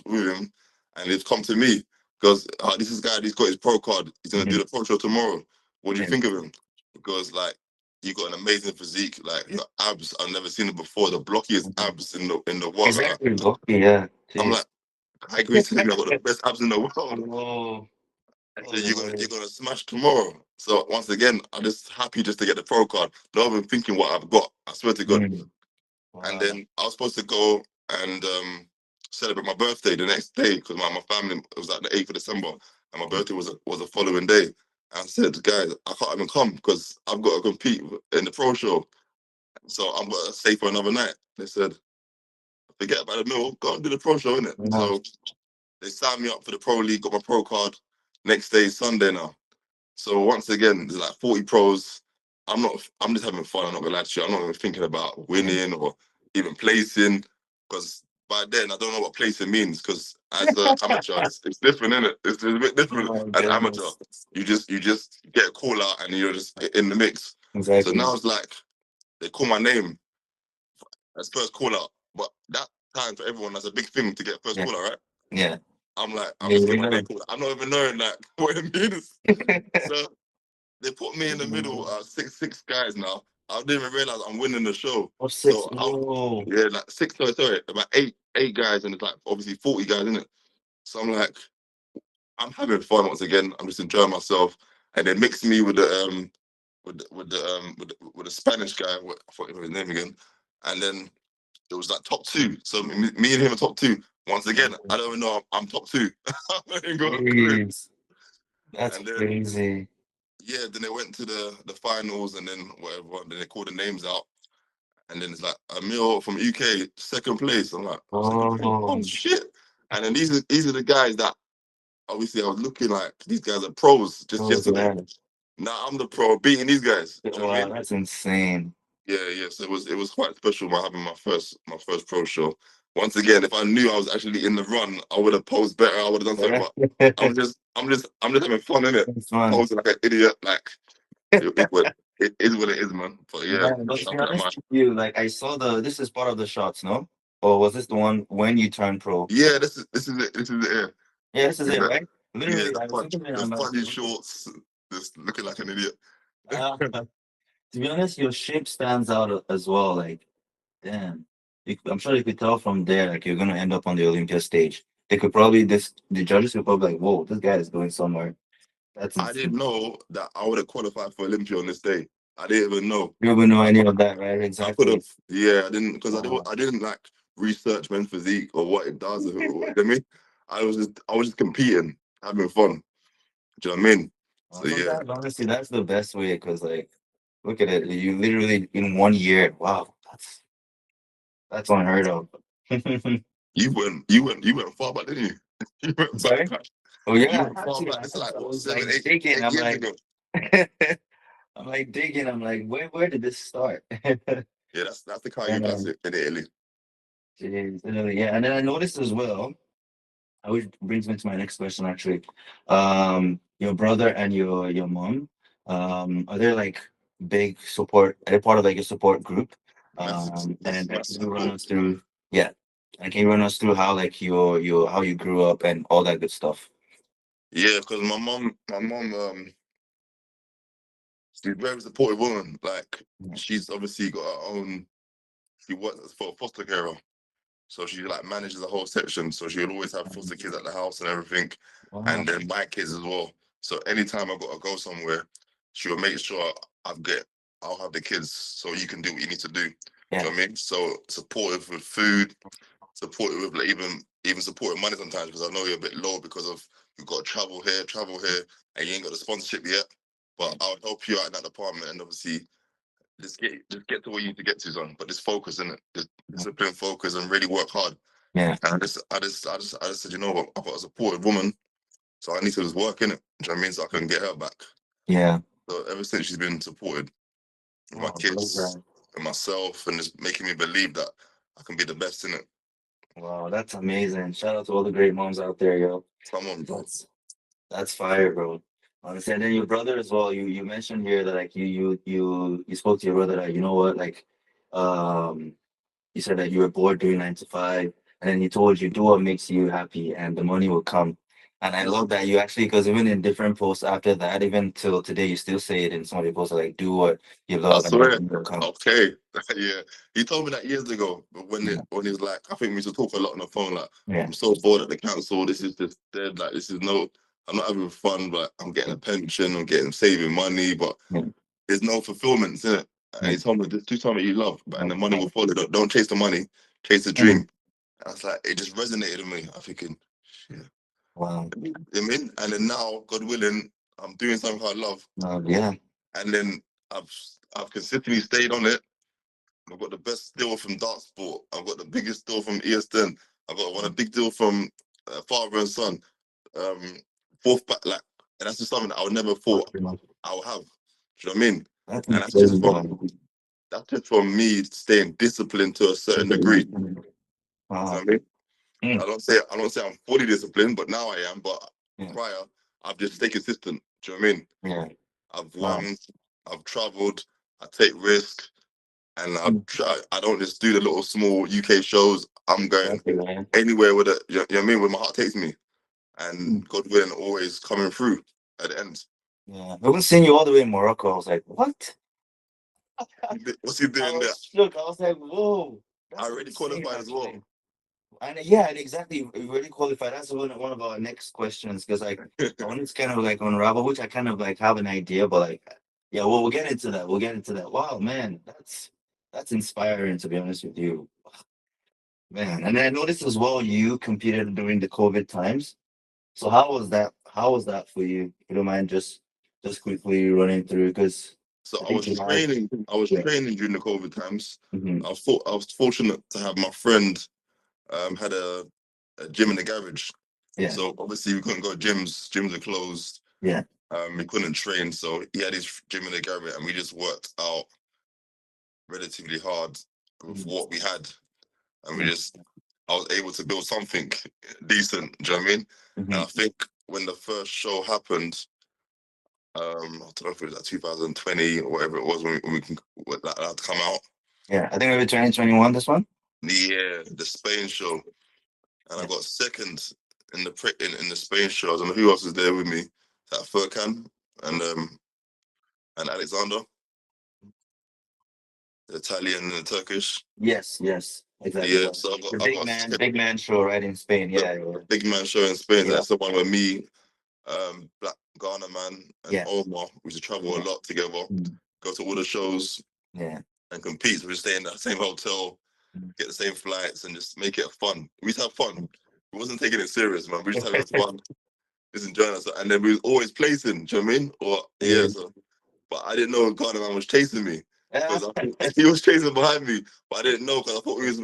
with him, and he's come to me because this is guy. He's got his pro card. He's gonna do the pro show tomorrow. What do you think of him? Because like you got an amazing physique, like your abs. I've never seen it before. The blockiest abs in the world. Exactly, blocky, yeah. I'm like, I agree to him. I got the best abs in the world. Oh, So you're gonna smash tomorrow. So once again, I'm just happy just to get the pro card. Not even thinking what I've got. I swear to God. Wow. And then I was supposed to go and celebrate my birthday the next day because my family, it was like the 8th of December, and my birthday was the following day. I said, guys, I can't even come because I've got to compete in the pro show. So I'm going to stay for another night. They said, forget about the meal, go and do the pro show, innit? So they signed me up for the pro league, got my pro card. Next day is Sunday now. So once again, there's like 40 pros. I'm just having fun. I'm not gonna lie to you. I'm not even thinking about winning or even placing, because by then I don't know what placing means. Because as an amateur, it's different, isn't it? It's a bit different as amateur. You just get a call out and you're just in the mix. Exactly. So now it's like they call my name as first call out, but that time for everyone that's a big thing to get first call out, right? Yeah. I'm like, I'm just getting my name called. I'm not even knowing like what it means. So they put me in the middle, six guys now. I didn't even realize I'm winning the show. Oh, six. So yeah, like six, sorry, about eight guys, and it's like obviously 40 guys, isn't it? So I'm like, I'm having fun once again. I'm just enjoying myself. And they mixed me with the Spanish guy. I forgot his name again. And then it was like top two. So me and him are top two. Once again, I don't even know I'm top two. That's crazy. Yeah, then they went to the finals, and then whatever. Then they called the names out, and then it's like Emile from UK, second place. I'm like, oh shit! And then these are the guys that obviously I was looking like these guys are pros just yesterday. Man. Now I'm the pro beating these guys. Wow, you know what I mean? That's insane. Yeah. So it was quite special having my first pro show. Once again, if I knew I was actually in the run, I would have posed better. I would have done something. But I'm just having fun, innit? Posing like an idiot, like it is what it is, man. But yeah, but to be honest with you, like I saw this is part of the shots, no? Or was this the one when you turned pro? Yeah, this is it. This is it. Yeah, this is it, right? Literally, the funny shorts, just looking like an idiot. To be honest, your shape stands out as well. Like, damn, I'm sure you could tell from there, like you're gonna end up on the Olympia stage. They could probably the judges could probably like, whoa, this guy is going somewhere. I didn't know that I would have qualified for Olympia on this day. I didn't even know. You didn't know any of that, right? Exactly. I could have. Yeah, I didn't, because I didn't like research men's physique or what it does. You know what I mean? I was just competing, having fun. Do you know what I mean? So yeah. Honestly, that's the best way, because like, look at it. You literally in 1 year. Wow, that's unheard of. You went far back, didn't you? You went back. Oh yeah, you went far back. It's like what, 7, 8 I'm years like, ago. I'm like digging. I'm like, where did this start? Yeah, that's the Kaiju Classic in Italy. Jeez, yeah, and then I noticed as well, which brings me to my next question actually. Your brother and your mom, are they like big support? Are they part of like a support group? And can you run us through? Yeah, and can you run us through how like your how you grew up and all that good stuff? Yeah, because my mom, she's a very supportive woman. Like she's obviously got her own. She works for a foster carer, so she like manages the whole section. So she'll always have foster kids at the house and everything, and then my kids as well. So anytime I've got to go somewhere, she'll make sure I'll have the kids, so you can do what you need to do. Yeah. You know what I mean? So supportive with food, supportive with like even supporting money sometimes, because I know you're a bit low because of you've got to travel here, and you ain't got the sponsorship yet. But I'll help you out in that department, and obviously just get to where you need to get to, son. But just focus in it, just discipline, focus, and really work hard. Yeah. And I just said, you know what? I've got a supportive woman, so I need to just work in it. Do you know what I mean? So I can get her back. Yeah. So ever since she's been supported with my Oh, kids and myself, and just making me believe that I can be the best in it. wow, that's amazing. Shout out to all the great moms out there, yo. Come on, bro. That's fire, bro. Honestly, and then your brother as well. You mentioned here that like you spoke to your brother that you know what like, um, you said that you were bored doing 9 to 5, and then he told you do what makes you happy, and the money will come. And I love that you actually, because even in different posts after that, even till today, you still say it in some of your posts like do what you I love, and the swear. money will come. Okay. Yeah. He told me that years ago, but Yeah, when he was like, I think we used to talk a lot on the phone, like, yeah, I'm so bored at the council, this is just dead, like this is no, I'm not having fun, but I'm getting a pension, I'm getting saving money, but yeah, there's no fulfillment in it. And yeah. he told me, just do something you love, and the money Yeah. will follow. Don't chase the money, chase the Mm. dream. I was like, it just resonated with me. I'm thinking, shit. Wow. You know what I mean? And then now, God willing, I'm doing something I love. Yeah. And then I've I've consistently stayed on it. I've got the best deal from Dart Sport. I've got the biggest deal from ESN. I've got one a big deal from Father and Son. Um, fourth back, like, and that's just something that I would never thought I would have. Do you know what I mean? That's And incredible. that's just from me staying disciplined to a certain degree. You know Wow. what I mean? Mm. I don't say I'm fully disciplined, but now I am. But Yeah. prior, I've just stayed consistent. Do you know what I mean? Yeah. I've Wow. won, I've travelled, I take risks, and I Mm. try. I don't just do the little small UK shows. I'm going Okay, man. anywhere with it. You know what I mean? Where my heart takes me, Mm. and God willing, always coming through at the end. Yeah. I haven't seen you all the way in Morocco. I was like, what? What's he I doing there? was shook. I was like, whoa, I that's already insane, qualified as well. actually. And yeah, and exactly, you really qualified. That's one of our next questions because like I wanted to kind of like unravel, which I kind of like have an idea, but like yeah, well, we'll get into that. We'll get into that. Wow, man, that's inspiring to be honest with you, man. And then I noticed as well you competed during the COVID times. So how was that? How was that for you? If you don't mind just quickly running through because So I I think was you had training. I was yeah. training during the COVID times. Hmm. I was fortunate to have my friend had a gym in the garage. Yeah, So obviously we couldn't go to gyms. Gyms are closed. yeah. We couldn't train. So he had his gym in the garage, and we just worked out relatively hard with Mhm. what we had, and we Yeah. just I was able to build something decent. Do you know what I mean? And I Mhm. think when the first show happened, I don't know if it was like 2020 or whatever it was when we can when that had come out. Yeah, I think maybe 2021 this one. Yeah, the Spain show, and I Yeah. got second in in the Spain show. I don't know who else was there with me. That Furkan and and Alexander, the Italian and the Turkish. Yes, yes, exactly. Yeah, so The I got second, big man show right in Spain. the Yeah, yeah, big man show in Spain. yeah, That's the one where me, Black Ghana man, and yeah, Omar, we used to travel a yeah. lot together, Mm. go to all the shows Yeah. and compete. So we stay in that same hotel, Mm. get the same flights, and just make it fun. We used to have fun. We wasn't taking it serious, man. We just having fun, just enjoying ourselves. And then we was always placing. Do you know what I mean? Or yeah, Yeah. so but I didn't know Ghana man was chasing me Yeah. because he was chasing behind me, but I didn't know because I thought he was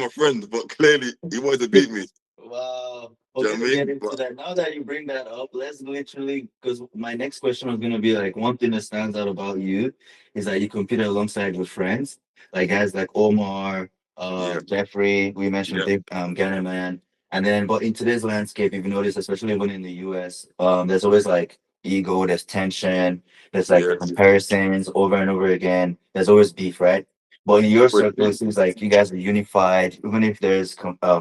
my friend, but clearly he wanted to beat me. Wow. Do We're you know gonna what I get mean? into But that. Now that you bring that up, let's literally because my next question was gonna be like one thing that stands out about you is that you competed alongside your friends, like guys like Omar, yeah, Jeffrey, we mentioned yeah, Big Ghana man. And then but in today's landscape, if you notice, especially even in the US, there's always like ego, there's tension, there's like yeah. comparisons over and over again. There's always beef, right? But in your circle, it seems like you guys are unified. Even if there's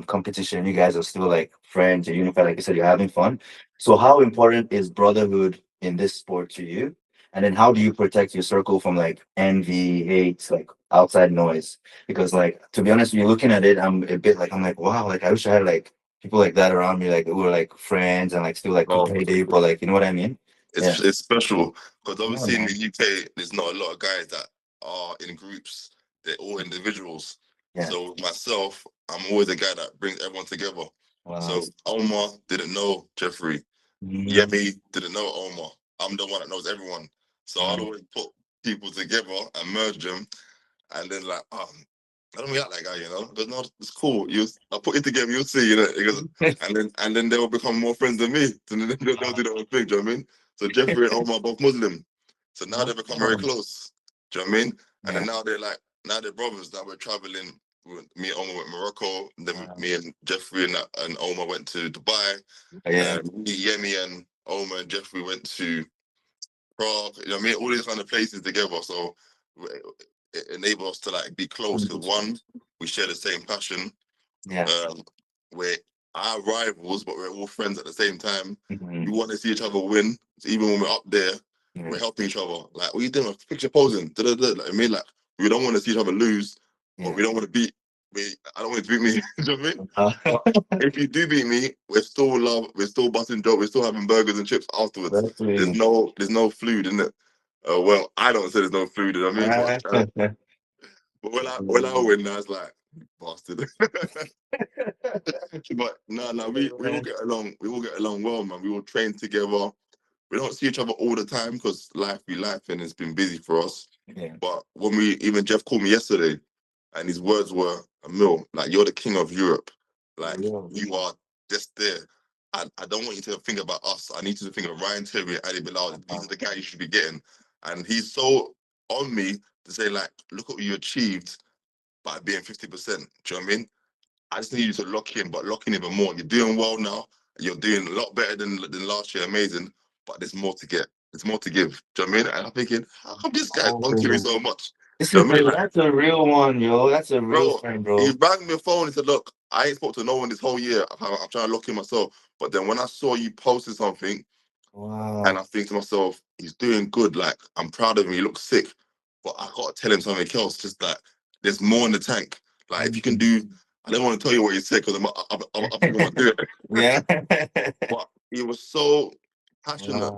competition, you guys are still like friends. You're unified. Like you said, you're having fun. So, how important is brotherhood in this sport to you? And then, how do you protect your circle from like envy, hate, like outside noise? Because, like, to be honest, when you're looking at it, I'm a bit like, I'm like, wow, like I wish I had like people like that around me, like who were like friends and like still like Oh, competitive, but like, you know what I mean? Yeah. it's special because Yeah, obviously in man. the UK there's not a lot of guys that are in groups. They're all individuals. Yeah. So myself, I'm always a guy that brings everyone together. Wow. So Omar didn't know Jeffrey. Mhm. Yemi didn't know Omar. I'm the one that knows everyone. So I'd Wow. always put people together and merge them, and then like, I don't like that guy, you know. But no, it's cool. I'll put it together, you'll see, you know. He goes, and then they'll become more friends than me. So then they'll do their own thing, do you know what I mean? So Jeffrey and Omar are both Muslim. So now they've become very close. Do you know what I mean? And then now they're brothers. Now we're traveling. Me and Omar went to Morocco. Then me and Jeffrey and Omar went to Dubai. Me, Yemi and Omar and Jeffrey went to Prague. You know what I mean? All these kind of places together. So it enables us to like be close because one, we share the same passion. We're our rivals, but we're all friends at the same time. We want to see each other win. So even when we're up there, we're helping each other. Like, what are you doing? Picture posing. Like, I mean, like, we don't want to see each other lose, but we don't want to beat me. I don't want you to beat me. You know what I mean? If you do beat me, we're still love. We're still busting jokes. We're still having burgers and chips afterwards. There's no fluid in it. Well, I don't say there's no fluid. You know what I mean? But when I win, that's like bastard. But no, we all get along. We all get along well, man. We all train together. We don't see each other all the time because life, and it's been busy for us. But when even Jeff called me yesterday, and his words were, Emile, like, you're the king of Europe. Like, you are just there. I don't want you to think about us. I need you to think of Ryan Terry and Ali Bilal. These are the guys you should be getting. And he's so on me to say, like, look what you achieved by being 50%. Do you know what I mean? I just need you to lock in, but lock in even more. You're doing well now. You're doing a lot better than last year. Amazing. But there's more to get. There's more to give. Do you know what I mean? And I'm thinking, how come this guy's punking me so much? That's a real one, yo. That's a real friend, bro. He rang me a phone and said, look, I ain't spoke to no one this whole year. I'm trying to lock in myself. But then when I saw you posted something, and I think to myself, he's doing good. Like, I'm proud of him. He looks sick. But I got to tell him something else. Just that there's more in the tank. Like, if you can do, I don't want to tell you what he said because I think I might do it. Yeah. But he was so passionate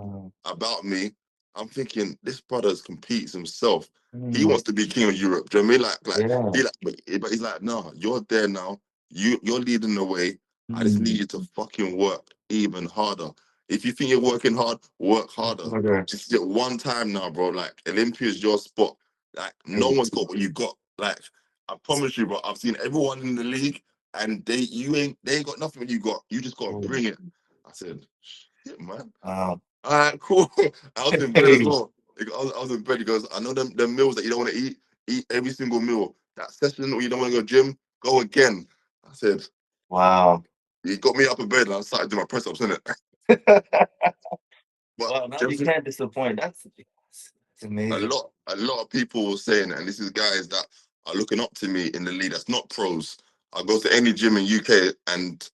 about me. I'm thinking, this brother competes himself. He wants to be king of Europe. Do you know what I mean? But he's like, no, you're there now. You're leading the way. I just need you to fucking work even harder. If you think you're working hard, work harder. Just get one time now, bro. Like, Olympia is your spot. Like, no one's got what you got. Like, I promise you, bro. I've seen everyone in the league, and they ain't got nothing you got. You just gotta bring it. I said, shit, man. All right, cool. I was in bed as well. I was in bed. He goes, I know them meals that you don't want to eat every single meal. That session where you don't want to go gym, go again. I said, wow. He got me up in bed and I started doing my press ups, innit? But now you can't disappoint. That's amazing. A lot of people were saying it, and this is guys that are looking up to me in the league that's not pros. I go to any gym in UK and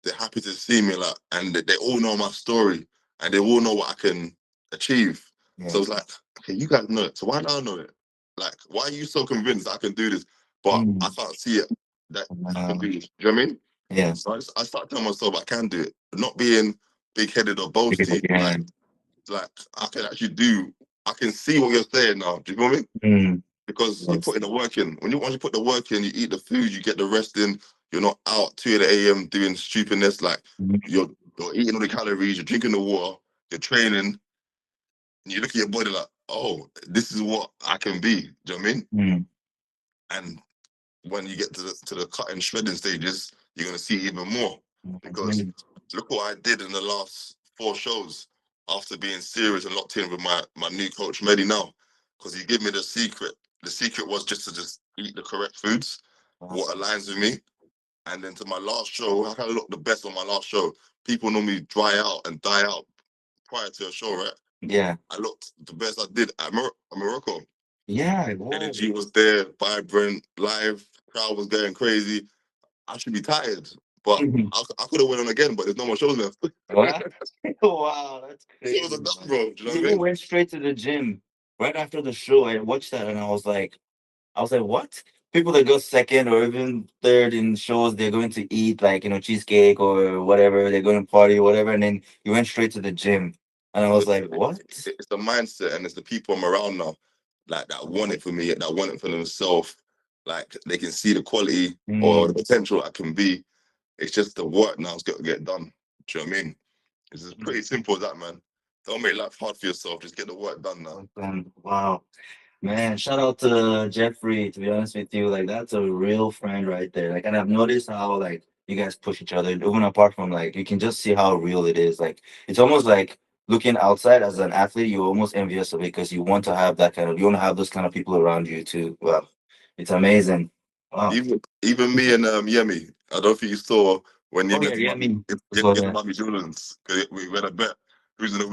they're happy to see me, like, and they all know my story and they all know what I can achieve. So it's like, okay, you guys know it. So why don't I know it? Like, why are you so convinced I can do this? But I can't see it that I can do this. Do you know what I mean? Yeah. So I started telling myself I can do it. Not being big-headed or boasty. Like I can actually do. I can see what you're saying now. Do you know what I mean? Because you put in the work in. Once you put the work in, you eat the food, you get the rest in. You're not out 2 a.m. doing stupidness. Like you're eating all the calories, you're drinking the water, you're training, and you look at your body like, oh, this is what I can be. Do you know what I mean? And when you get to the cutting shredding stages, you're gonna see even more. Because look what I did in the last 4 shows after being serious and locked in with my new coach Mehdi now. Because he gave me the secret. The secret was just to eat the correct foods, what aligns with me. And then to my last show, how can I look the best on my last show? People normally dry out and die out prior to a show, right? Yeah. I looked the best I did at Morocco. Yeah. Energy was there, vibrant, live, crowd was going crazy. I should be tired, but I could have went on again, but there's no more shows left. Wow, that's crazy. Shows are done, bro. Do you know what I You mean? went straight to the gym right after the show. I watched that and I was like, what? People that go second or even third in shows, they're going to eat like, cheesecake or whatever. They're going to party or whatever. And then you went straight to the gym. And I was like, what? It's the mindset and it's the people I'm around now, like that want it for me, that want it for themselves. Like they can see the quality or the potential I can be. It's just the work now. It's got to get done. Do you know what I mean? It's just pretty simple as that, man. Don't make life hard for yourself. Just get the work done now. Wow. Man, shout out to Jeffrey. To be honest with you, like that's a real friend right there. Like, and I've noticed how like you guys push each other, even apart from like you can just see how real it is. Like, it's almost like looking outside as an athlete, you're almost envious of it because you want to have that kind of, you want to have those kind of people around you too. Wow, it's amazing. Wow. Even me and Yemi. I don't think you saw when Oh Yemi yeah, had to yeah, Miami, me as get well. get Yeah, Miami Jordan's. 'Cause we had a bet who's gonna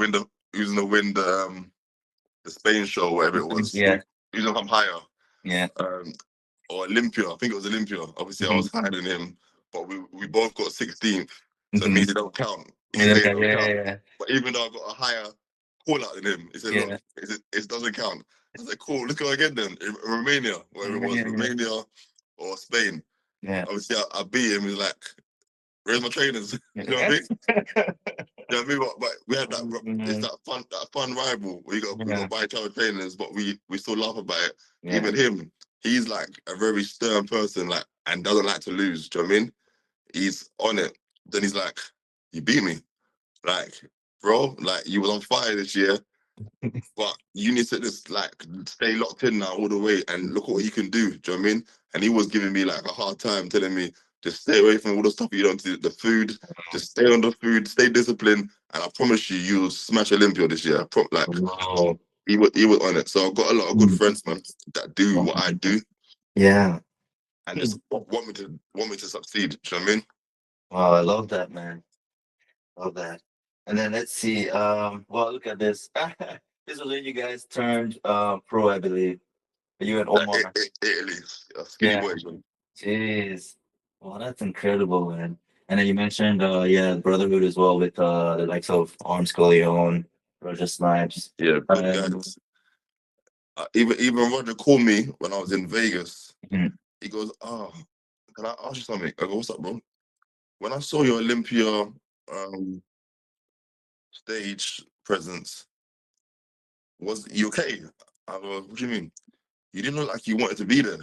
win the Spain show, whatever it was. yeah, Who's gonna come higher? yeah. Um, or Olympia. I think it was Olympia. Obviously, I Mm-hmm. was higher than him, but we both got 16th, so it Mm-hmm. means it don't count. Yeah, It yeah, don't count. yeah, But even though I got a higher call out than him, he said, yeah. "Look, it doesn't count." I said, "Cool, let's go again then." In Romania, whatever it was, Yeah, yeah, Romania or Spain. yeah. Obviously, I beat him. He's like, "Where's my trainers?" You know what I Yeah. mean? You know what I mean? But we had that. It's Mhm. that fun rival. We got Yeah, to buy each other trainers, but we still laugh about it. yeah. Even him, he's like a very stern person, like, and doesn't like to lose. Do you know what I mean? He's on it. Then he's like, "You beat me, like, bro. Like, you was on fire this year, but you need to just like stay locked in now all the way and look what you can do." Do you know what I mean? And he was giving me like a hard time, telling me just stay away from all the stuff you don't do, the food, just stay on the food, stay disciplined, and I promise you, you'll smash Olympia this year. Like Wow. he was on it. So I've got a lot of good friends, man, that do what I do Yeah. and just want me to succeed. Do you know what I mean? Wow, I love that, man. Love that. And then let's see. Well, look at this. This was when you guys turned pro, I believe. You and Omar. Italy, skinny Yeah. boy. Man. Jeez. Well, that's incredible, man. And then you mentioned yeah, brotherhood as well with the likes of Armz Korleone, Roger Snipes. Yeah, good Um, guys. Even Roger called me when I was in Vegas. mhm, He goes, "Oh, can I ask you something?" I go, "What's up, bro?" When I saw your Olympia stage presence, was you okay? I go, "What do you mean? You didn't look like you wanted to be there."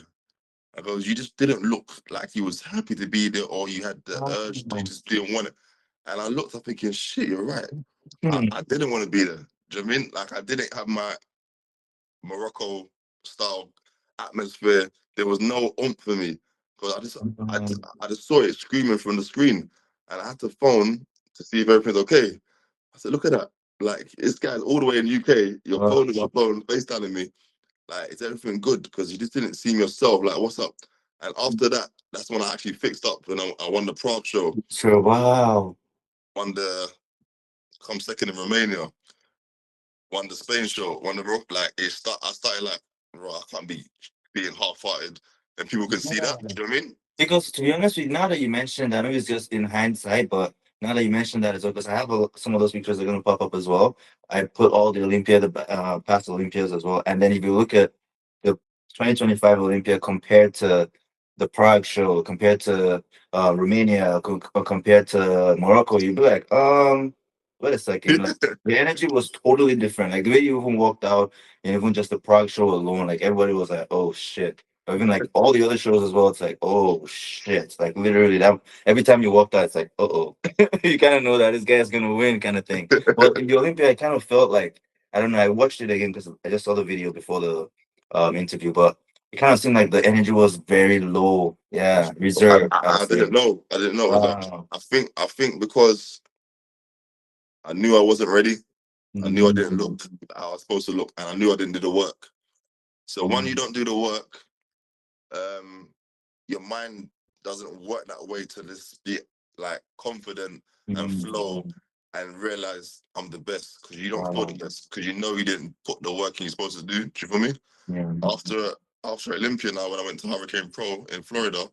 I goes, "You just didn't look like you was happy to be there, or you had the urge, you just didn't want it." And I looked up thinking, "Shit, you're right. I didn't want to be there." Do you know what I mean? Like I didn't have my Morocco style atmosphere. There was no oomph for me because I just saw it screaming from the screen, and I had to phone to see if everything's okay. I said, "Look at that! Like this guy's all the way in the UK. Your phone is my phone, FaceTiming me. Like, is everything good? Because you just didn't see yourself. Like, what's up?" And after that, that's when I actually fixed up. When I won the Prague show, Sure. Wow. won the come second in Romania, won the Spain show, won the rock. Like I started like, bro, I can't be being half-hearted, and people can see that. Yeah. Do you know what I mean? Because to be honest with you, now that you mentioned that, maybe it's just in hindsight, but now that you mentioned that as well, because I have some of those pictures are going to pop up as well. I put all the Olympia, the past Olympias as well. And then if you look at the 2025 Olympia compared to the Prague show, compared to Romania, or compared to Morocco, you'd be like, wait a second. Like, the energy was totally different. Like the way you even walked out, and even just the Prague show alone, like everybody was like, oh shit. Or even like all the other shows as well, it's like, oh shit. Like literally that every time you walk out, it's like, uh-oh. You kind of know that this guy's gonna win kind of thing. But in the Olympia, I kind of felt like, I don't know, I watched it again because I just saw the video before the interview, but it kind of seemed like the energy was very low. Yeah, reserved, I would I say. didn't know. I didn't know. Wow. I think because I knew I wasn't ready. I knew I didn't Mhm. look how I was supposed to look, and I knew I didn't do the work. So when you don't do the work, um, your mind doesn't work that way to just be like confident and flow Mhm. and realize I'm the best because you don't feel the Wow. best because you know you didn't put the work in you're supposed to do. Do you feel me? Yeah. After Olympia now, when I went to Hurricane Pro in Florida,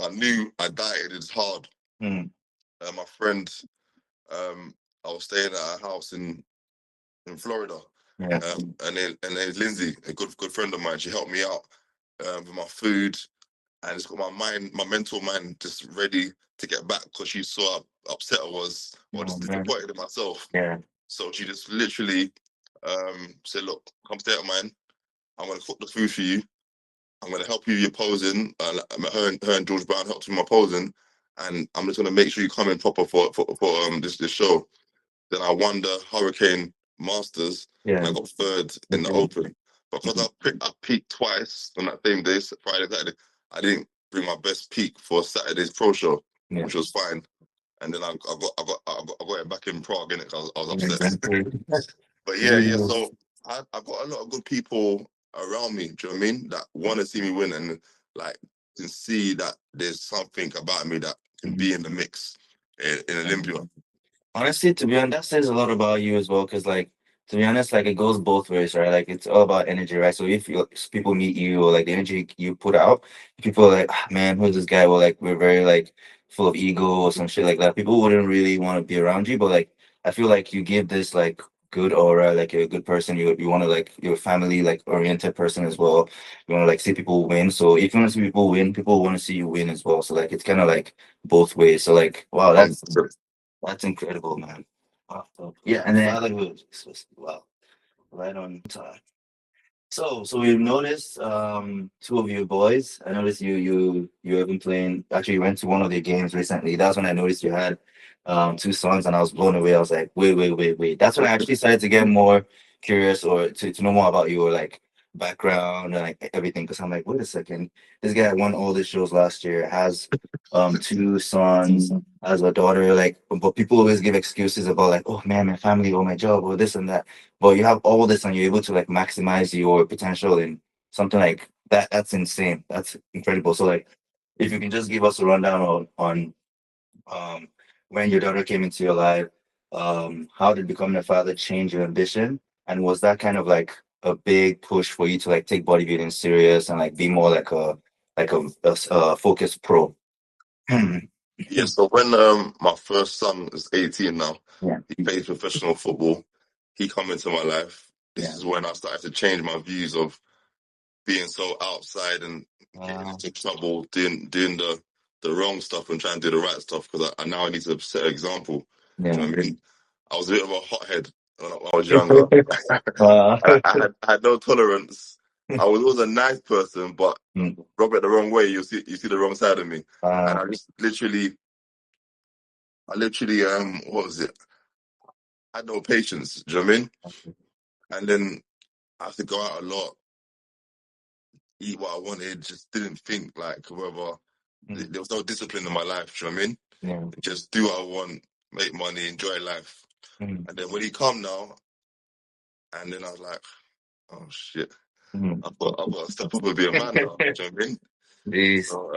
I knew I dieted it's hard. Mm. My friend, um, I was staying at a house in Florida, Yeah. and then Lindsay, a good friend of mine, she helped me out with my food, and it's got my mental mind just ready to get back because she saw how upset I was or Oh just man. disappointed in myself. Yeah. So she just literally said, "Look, come stay at mine. I'm gonna cook the food for you. I'm gonna help you with your posing." Her and George Brown helped me with my posing, and I'm just gonna make sure you come in proper for this show. Then I won the Hurricane Masters and Yeah. I got third in the Okay. Open. because I peaked twice on that same day, Friday, Saturday. I didn't bring my best peak for Saturday's pro show, which was fine. And then I got it back in Prague, innit? I was upset. But yeah. So I got a lot of good people around me. Do you know what I mean? That want to see me win and like can see that there's something about me that can be in the mix in Olympia. Honestly, to be honest, that says a lot about you as well. Because, like, to be honest, like it goes both ways, right? Like it's all about energy, right? So if people meet you or like the energy you put out, people are like, "Ah, man, who's this guy?" Well, like we're very like full of ego or some shit like that. People wouldn't really want to be around you, but like I feel like you give this like good aura, like you're a good person. You want to like you're a family like oriented person as well. You want to like see people win. So if you want to see people win, people want to see you win as well. So like it's kind of like both ways. So like wow, that's incredible, man. Wow. Yeah, and then fatherhood. Wow, right on time. So we've noticed two of you boys. I noticed you have been playing. Actually, you went to one of the games recently. That's when I noticed you had two sons, and I was blown away. I was like, wait. That's when I actually started to get more curious or to know more about your like background and like everything. Because I'm like, wait a second, this guy won all the shows last year, has two sons, has a daughter. Like, but people always give excuses about like, oh man, my family or my job or this and that. But you have all this and you're able to like maximize your potential in something like that. That's insane. That's incredible. So like if you can just give us a rundown on um when your daughter came into your life, how did becoming a father change your ambition? And was that kind of like a big push for you to like take bodybuilding serious and like be more like a focused pro? Yeah, so when my first son is 18 now, Yeah. he plays professional football. He come into my life. This is when I started to change my views of being so outside and getting into trouble, doing the wrong stuff and trying to do the right stuff because I now need to set an example. Do you know what I mean? I was a bit of a hothead when I was younger. I had no tolerance. I was always a nice person, but rub it the wrong way, you see the wrong side of me. And I literally, what was it? I had no patience. Do you know what I mean? And then I have to go out a lot, eat what I wanted, just didn't think like whether there was no discipline in my life, do you know what I mean? Yeah. Just do what I want, make money, enjoy life. And then when he come now, and then I was like, oh shit, I've got to step up and be a man now, do you know what I mean? Jeez. So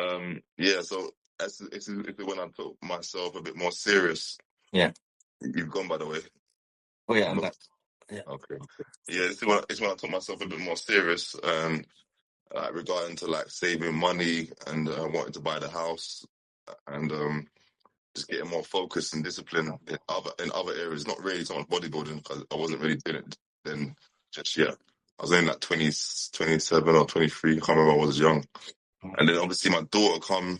yeah, so it's when I took myself a bit more serious. Yeah. You've gone, by the way. Oh yeah, I'm back. Yeah. Okay. Yeah, it's when I took myself a bit more serious, regarding to like saving money and wanting to buy the house and just getting more focused and discipline in other areas. Not really so much bodybuilding because I wasn't really doing it then just yet. I was only like 27 or 23. I can't remember. I was young. And then obviously my daughter come,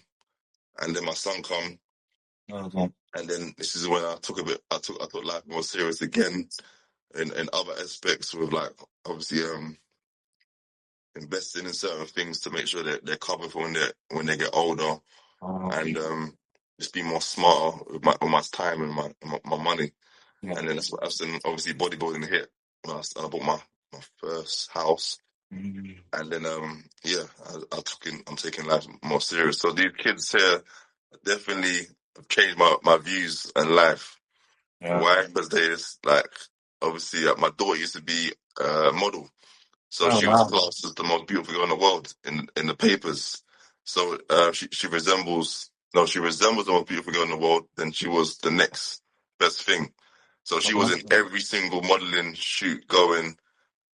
and then my son come, and then this is when I took life more serious again in other aspects with like obviously investing in certain things to make sure that they're covered for when they get older, and just be more smarter with my time and my money. Yeah. And then that's when obviously bodybuilding hit when I bought my first house. And then I'm taking life more serious. So these kids here definitely have changed my views and life. Yeah. Why? Because there's like obviously my daughter used to be a model. So she was classed as the most beautiful girl in the world in the papers. So she resembles the most beautiful girl in the world. Then she was the next best thing. So she was in every single modeling shoot going,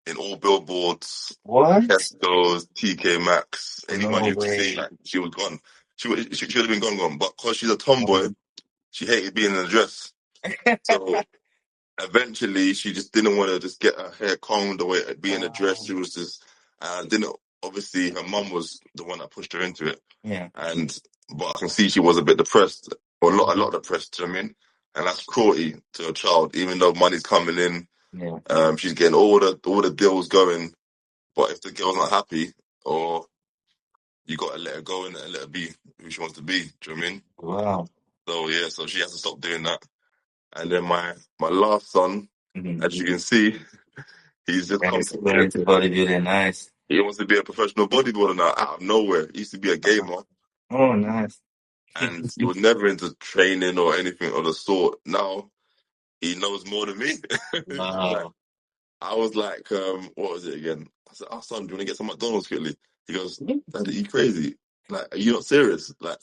in all billboards, Tesco's, TK Maxx, anyone you could see, like, she was gone. She should have been gone. But because she's a tomboy, she hated being in a dress. So eventually, she just didn't want to just get her hair combed the way be in a dress. She was just didn't. Obviously, her mum was the one that pushed her into it. Yeah. But I can see she was a bit depressed, or a lot depressed. Do you know what I mean? And that's cruelty to a child. Even though money's coming in, she's getting all the deals going. But if the girl's not happy, or you got to let her go and let her be who she wants to be. Do you know what I mean? Wow. So yeah, so she has to stop doing that. And then my last son, as you can see, He's just And come he's to going into bodybuilding. Nice. He wants to be a professional bodybuilder now out of nowhere. He used to be a gamer Oh, nice. and he was never into training or anything of the sort. Now he knows more than me. Like, Wow. I was like, what was it again? I said, "Oh, son, do you want to get some McDonald's quickly?" He goes, "Dad, are you crazy? Like, are you not serious? Like,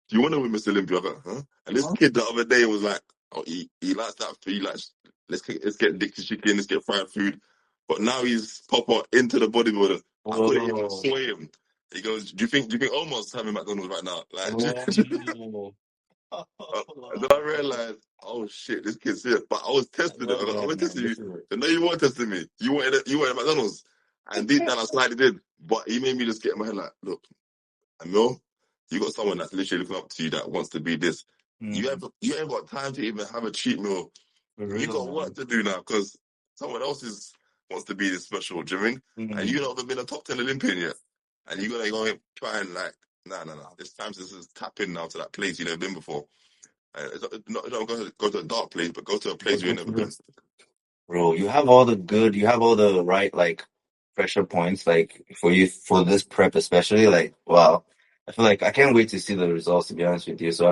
do you want to win Miss Olympia?" I go, "Huh?" And this kid the other day was like, "Oh, he likes that. He likes let's get Dixie chicken, let's get fried food." But now he's proper into the bodybuilder. I couldn't even Whoa. sway him. He goes, "Do you think Omar's having McDonald's right now?" Like, Whoa. and then I realized, oh shit, this kid's serious. But I was I testing it. I love was, that, I'm man. testing you. This is it. So no, you weren't testing me. You wanted McDonald's. And deep down, I slightly did. But he made me just get in my head like, look, Emile, you got someone that's literally looking up to you that wants to be this. You ain't got time to even have a cheat meal. For You real, got work man. to do now because someone else wants to be this special. Do you know what I mean? And you not even been a top 10 Olympian yet. And you're gonna go and try and like, nah. It's time to just tap in now to that place you've never been before. Don't go to a dark place, but go to a place you ain't never been. Bro, you have all the right, like, pressure points, like, for you, for this prep especially, like, wow. I feel like I can't wait to see the results, to be honest with you. So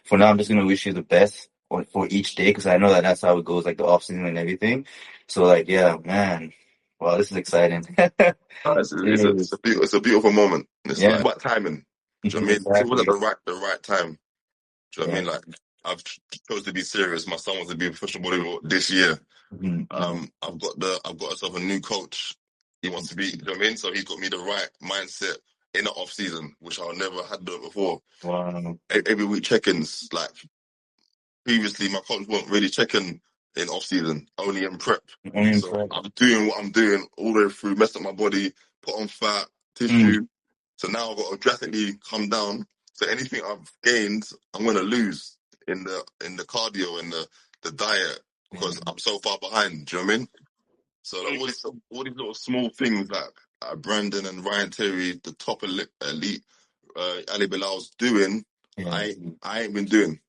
for now, I'm just gonna wish you the best for each day, because I know that that's how it goes, like, the off season and everything. So, like, yeah, man. Wow, this is exciting. Jeez. It's a beautiful moment. It's Yeah, like about timing. Do you know what I mean? It was at exactly. the right time. Do you know what I Yeah. mean? Like I've chose to be serious. My son wants to be a professional bodybuilder this year. Mhm. I've got myself a new coach. He wants to be, you know what I mean? So he's got me the right mindset in the off season, which I never had done before. Wow. Every week check-ins, like previously my coach wasn't really checking in off season, only in prep. So I'm doing what I'm doing all the way through, mess up my body, put on fat, tissue. So now I've got to drastically come down. So anything I've gained, I'm gonna lose in the cardio and the diet because I'm so far behind. Do you know what I mean? So like, all these little small things like Brandon and Ryan Terry, the top elite Ali Bilal's doing, Yeah. I ain't been doing.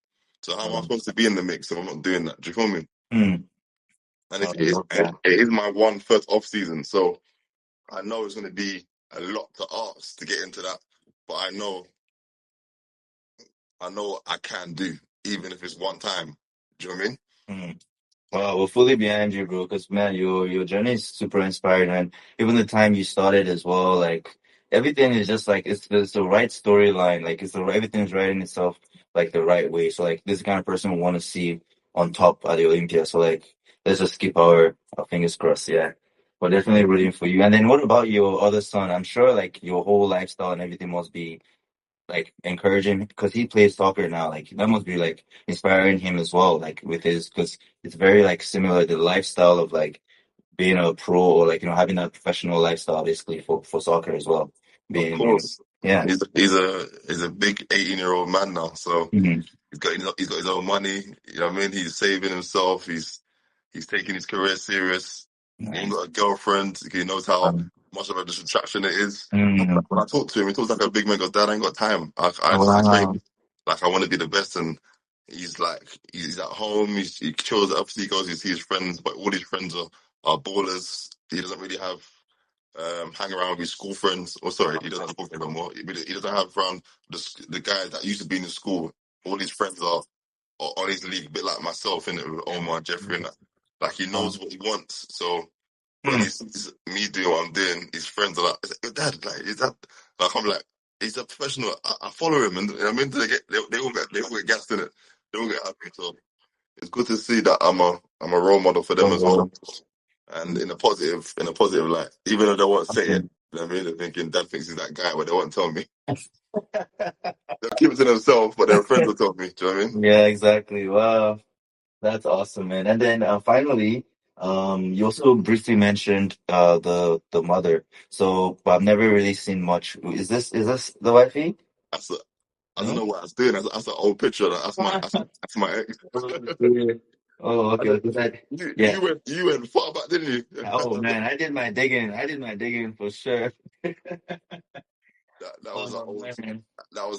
So how am I supposed to be in the mix if I'm not doing that? Do you feel me? Mm. And I love that. it is my first off season, so I know it's going to be a lot to ask to get into that. But I know I can do, even if it's one time. Do you know what I mean? Mm. Wow, we're fully behind you, bro. Because man, your journey is super inspiring, and even the time you started as well, like everything is just like it's the right storyline. Like everything's writing itself like the right way. So like this is the kind of person we want to see on top at the Olympia. So like let's just keep our fingers crossed. Yeah, we're definitely rooting for you. And then what about your other son? I'm sure like your whole lifestyle and everything must be like encouraging because he plays soccer now. Like that must be like inspiring him as well. Like with his because it's very like similar the lifestyle of like being a pro or like having a professional lifestyle basically for soccer as well. Of Being course. yeah. He's a big 18-year-old man now, so Mhm. he's got his own money. You know what I mean? He's saving himself. He's taking his career serious. He ain't Nice. got a girlfriend. He knows how much of a distraction it is. Mhm. When I talk to him, he talks like a big man. He goes, "Dad, I ain't got time. I Wow. train like I want to be the best." And he's like, he's at home. He chills. Obviously, he goes. He sees his friends, but all his friends are ballers. He doesn't really have hang around with his school friends. Or sorry, he doesn't have school friends anymore. He doesn't have around the guys that used to be in the school. All his friends are on his league, a bit like myself, in it with Omar, Jeffrey, and that. Like he knows what he wants. So when he sees me doing what I'm doing, his friends are like, "Dad, like, is that?" Like I'm like, "He's a professional. I follow him, and I mean, they all get gassed in it. They all get happy. So it's good to see that I'm a role model for them as well, and in a positive light. Even though they won't say it, you know what I mean? They're thinking Dad thinks he's that guy, but they won't tell me. They'll keep it to themselves, but their friends will tell me. Do you know what I mean? Yeah, exactly. Wow. That's awesome, man. And then finally, you also briefly mentioned the mother. So, but I've never really seen much. Is this the wifey? That's a, I don't No? know what I was doing. That's an old picture. That's my ex. Oh, I okay. did, Yeah. you went far back, didn't you? Oh man, I did my digging. I did my digging for sure. That was an Oh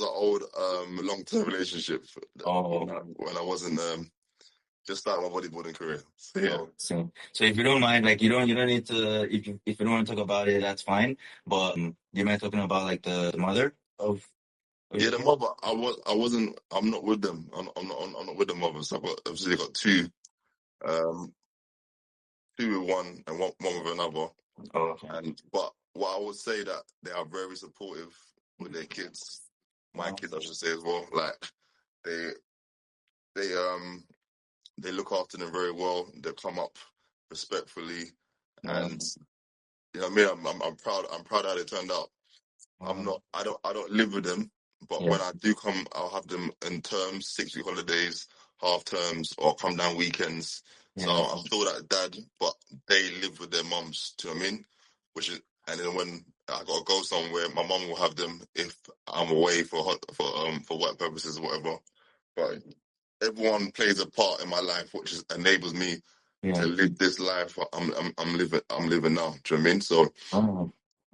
old man. long term relationship. Oh. When I wasn't just started my bodybuilding career. So yeah. So if you don't mind, like you don't need to, if you don't want to talk about it, that's fine. But do you mind talking about like the mother of Yeah, the mother. I'm not with them. I'm not with the mothers. I've got two. Two with one and one with another. Oh, okay. But what I would say that they are very supportive with their kids. My kids, I should say as well. Like they look after them very well. They come up respectfully, and you know what I mean. I'm proud. I'm proud how they turned out. I don't live with them, but when I do come, I'll have them in terms, 6-week holidays, half terms, or come down weekends. So I'm still that dad, but they live with their mums. Do you know what I mean? And then when I gotta go somewhere, my mum will have them if I'm away for work purposes or whatever. But everyone plays a part in my life, which enables me to live this life I'm living now. Do you know what I mean? So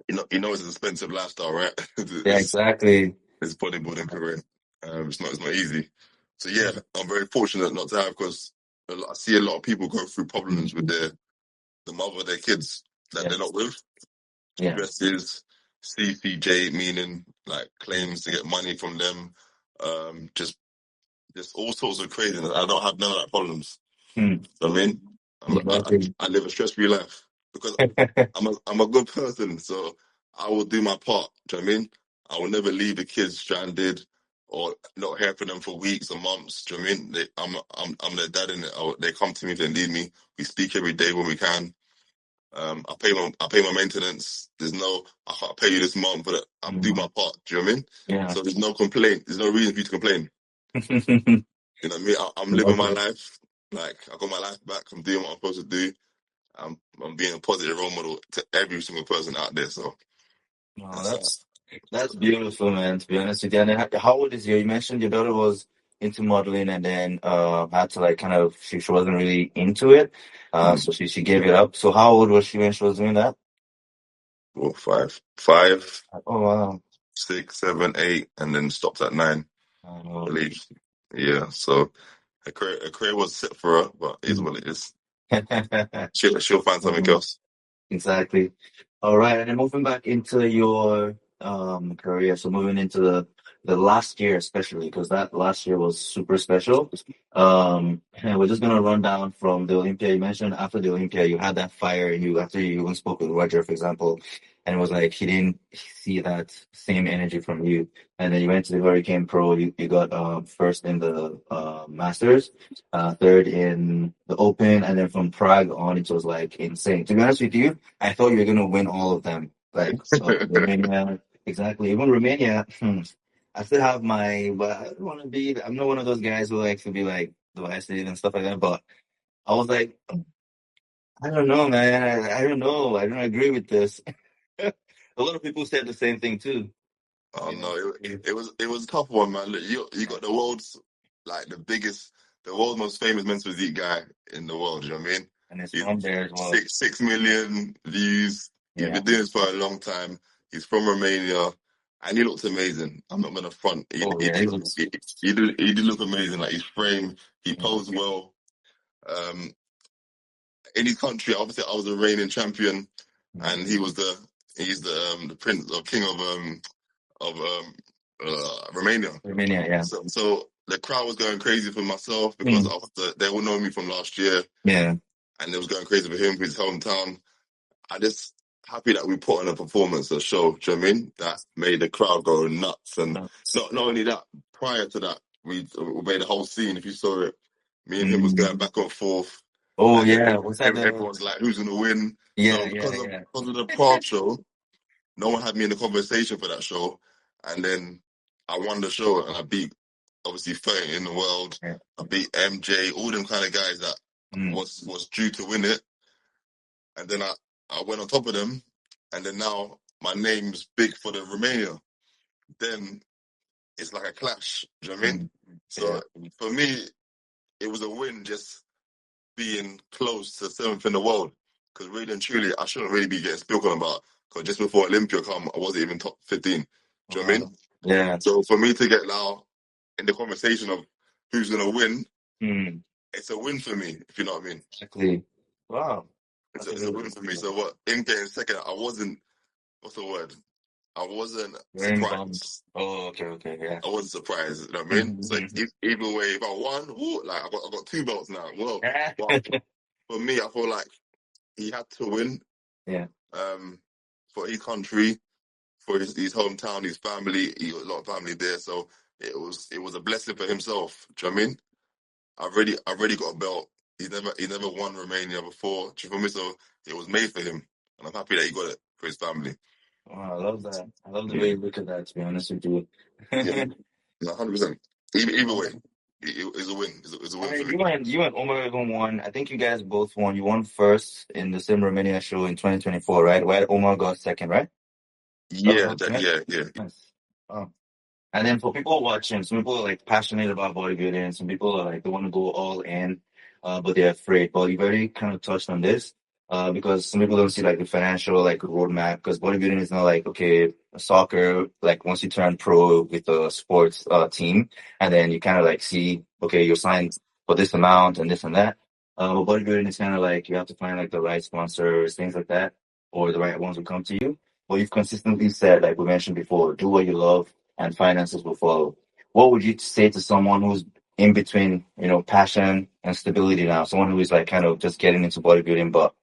you know it's an expensive lifestyle, right? Yeah, exactly. It's bodybuilding career. It's not easy. So yeah, I'm very fortunate not to have, because I see a lot of people go through problems with the mother of their kids that they're not with. Dresses, CCJ, meaning like claims to get money from them. Just all sorts of craziness. I don't have none of that problems. You know what I mean? I live a stress-free life because I'm a good person, so I will do my part. Do you know what I mean? I will never leave the kids stranded or not hear from them for weeks or months. Do you know what I mean? I'm their dad, in it. They come to me if they need me. We speak every day when we can. I pay my maintenance. I can't pay you this month, but I do my part. Do you know what I mean? Yeah. So there's no complaint. There's no reason for you to complain. You know what I mean? I'm living my life. Like, I got my life back. I'm doing what I'm supposed to do. I'm being a positive role model to every single person out there. So that's beautiful, man. To be honest with you, and then how old is you mentioned your daughter was into modeling, and then had to like kind of she wasn't really into it, so she gave it up. So how old was she when she was doing that? Well, five. Oh wow. 6, 7, 8, and then stopped at 9. I believe. Yeah. So her career was set for her, but it is what it is. She'll find something else. Exactly. All right, and then moving back into your career, so moving into the last year especially, because that last year was super special. And we're just gonna run down from the Olympia. You mentioned after the Olympia you had that fire, after you even spoke with Roger, for example, and it was like he didn't see that same energy from you. And then you went to the Hurricane Pro, you got first in the Masters, third in the Open, and then from Prague on it was like insane. To be honest with you, I thought you were gonna win all of them. Like Romania, exactly. Even Romania, I still have but I don't want to be. I'm not one of those guys who likes to be like divisive and stuff like that. But I was like, I don't know, man. I don't know. I don't agree with this. A lot of people said the same thing too. Oh no, it was a tough one, man. Look, you got the world's the world's most famous men's physique guy in the world. You know what I mean? And it's from there as well. 6 million views. He's been doing this for a long time. He's from Romania, and he looked amazing. I'm not gonna front. He did look amazing. Like his frame, he posed well. In his country, obviously, I was a reigning champion, and he's the prince or king of Romania. Romania, yeah. So the crowd was going crazy for myself because they all know me from last year. Yeah. And they was going crazy for him, for his hometown. I just happy that we put on a performance, a show, do you know what I mean? That made the crowd go nuts. And not only that, prior to that, we made a whole scene. If you saw it, me and him was going back and forth. Oh, and yeah. Everyone's like, who's going to win? Yeah, so because of the Prague show, no one had me in the conversation for that show. And then I won the show and I beat, obviously, 30 in the world. Yeah. I beat MJ, all them kind of guys that was due to win it. And then I went on top of them. And then now my name's big for the Romania. Then it's like a clash. Do you know what I mean? So for me, it was a win just being close to 7th in the world. Because really and truly, I shouldn't really be getting spoken about. Because just before Olympia come, I wasn't even top 15. Do you know what I mean? Yeah. So for me to get now in the conversation of who's going to win, it's a win for me, if you know what I mean. Exactly. Wow. It's That's a it's a really win good for me. thing. So what? In getting second, I wasn't. What's the word? I wasn't Very bummed. surprised. Oh, okay, yeah. I wasn't surprised. You know what I mean? So Mhm. either way, if I won, woo, like I got 2 belts now. Well, but Yeah. for me, I feel like he had to win. Yeah. For his country, for his hometown, his family. He got a lot of family there, so it was a blessing for himself. Do you know what I mean? I've already got a belt. He never won Romania before. Do you feel me? So it was made for him, and I'm happy that he got it for his family. Oh, I love that. I love the Yeah, way you look at that, to be honest with you. yeah, no, 100%. Either way, Um, it's a win. It's a I win for mean, me. you and Omar even won. I think you guys both won. You won first in the same Romania show in 2024, right? Where Omar got second, right? That was Yeah, all, yeah. yeah. Nice. Oh. And then for people watching, some people are like passionate about bodybuilding. Some people are like they want to go all in, but they're afraid. But you've already kind of touched on this, because some people don't see like the financial like roadmap. Because bodybuilding is not like okay, soccer. Like once you turn pro with a sports team, and then you kind of like see okay, you're signed for this amount and this and that. But bodybuilding is kind of like you have to find like the right sponsors, things like that, or the right ones will come to you. But you've consistently said, like we mentioned before, do what you love and finances will follow. What would you say to someone who's in between, passion and stability now? Someone who is like kind of just getting into bodybuilding, but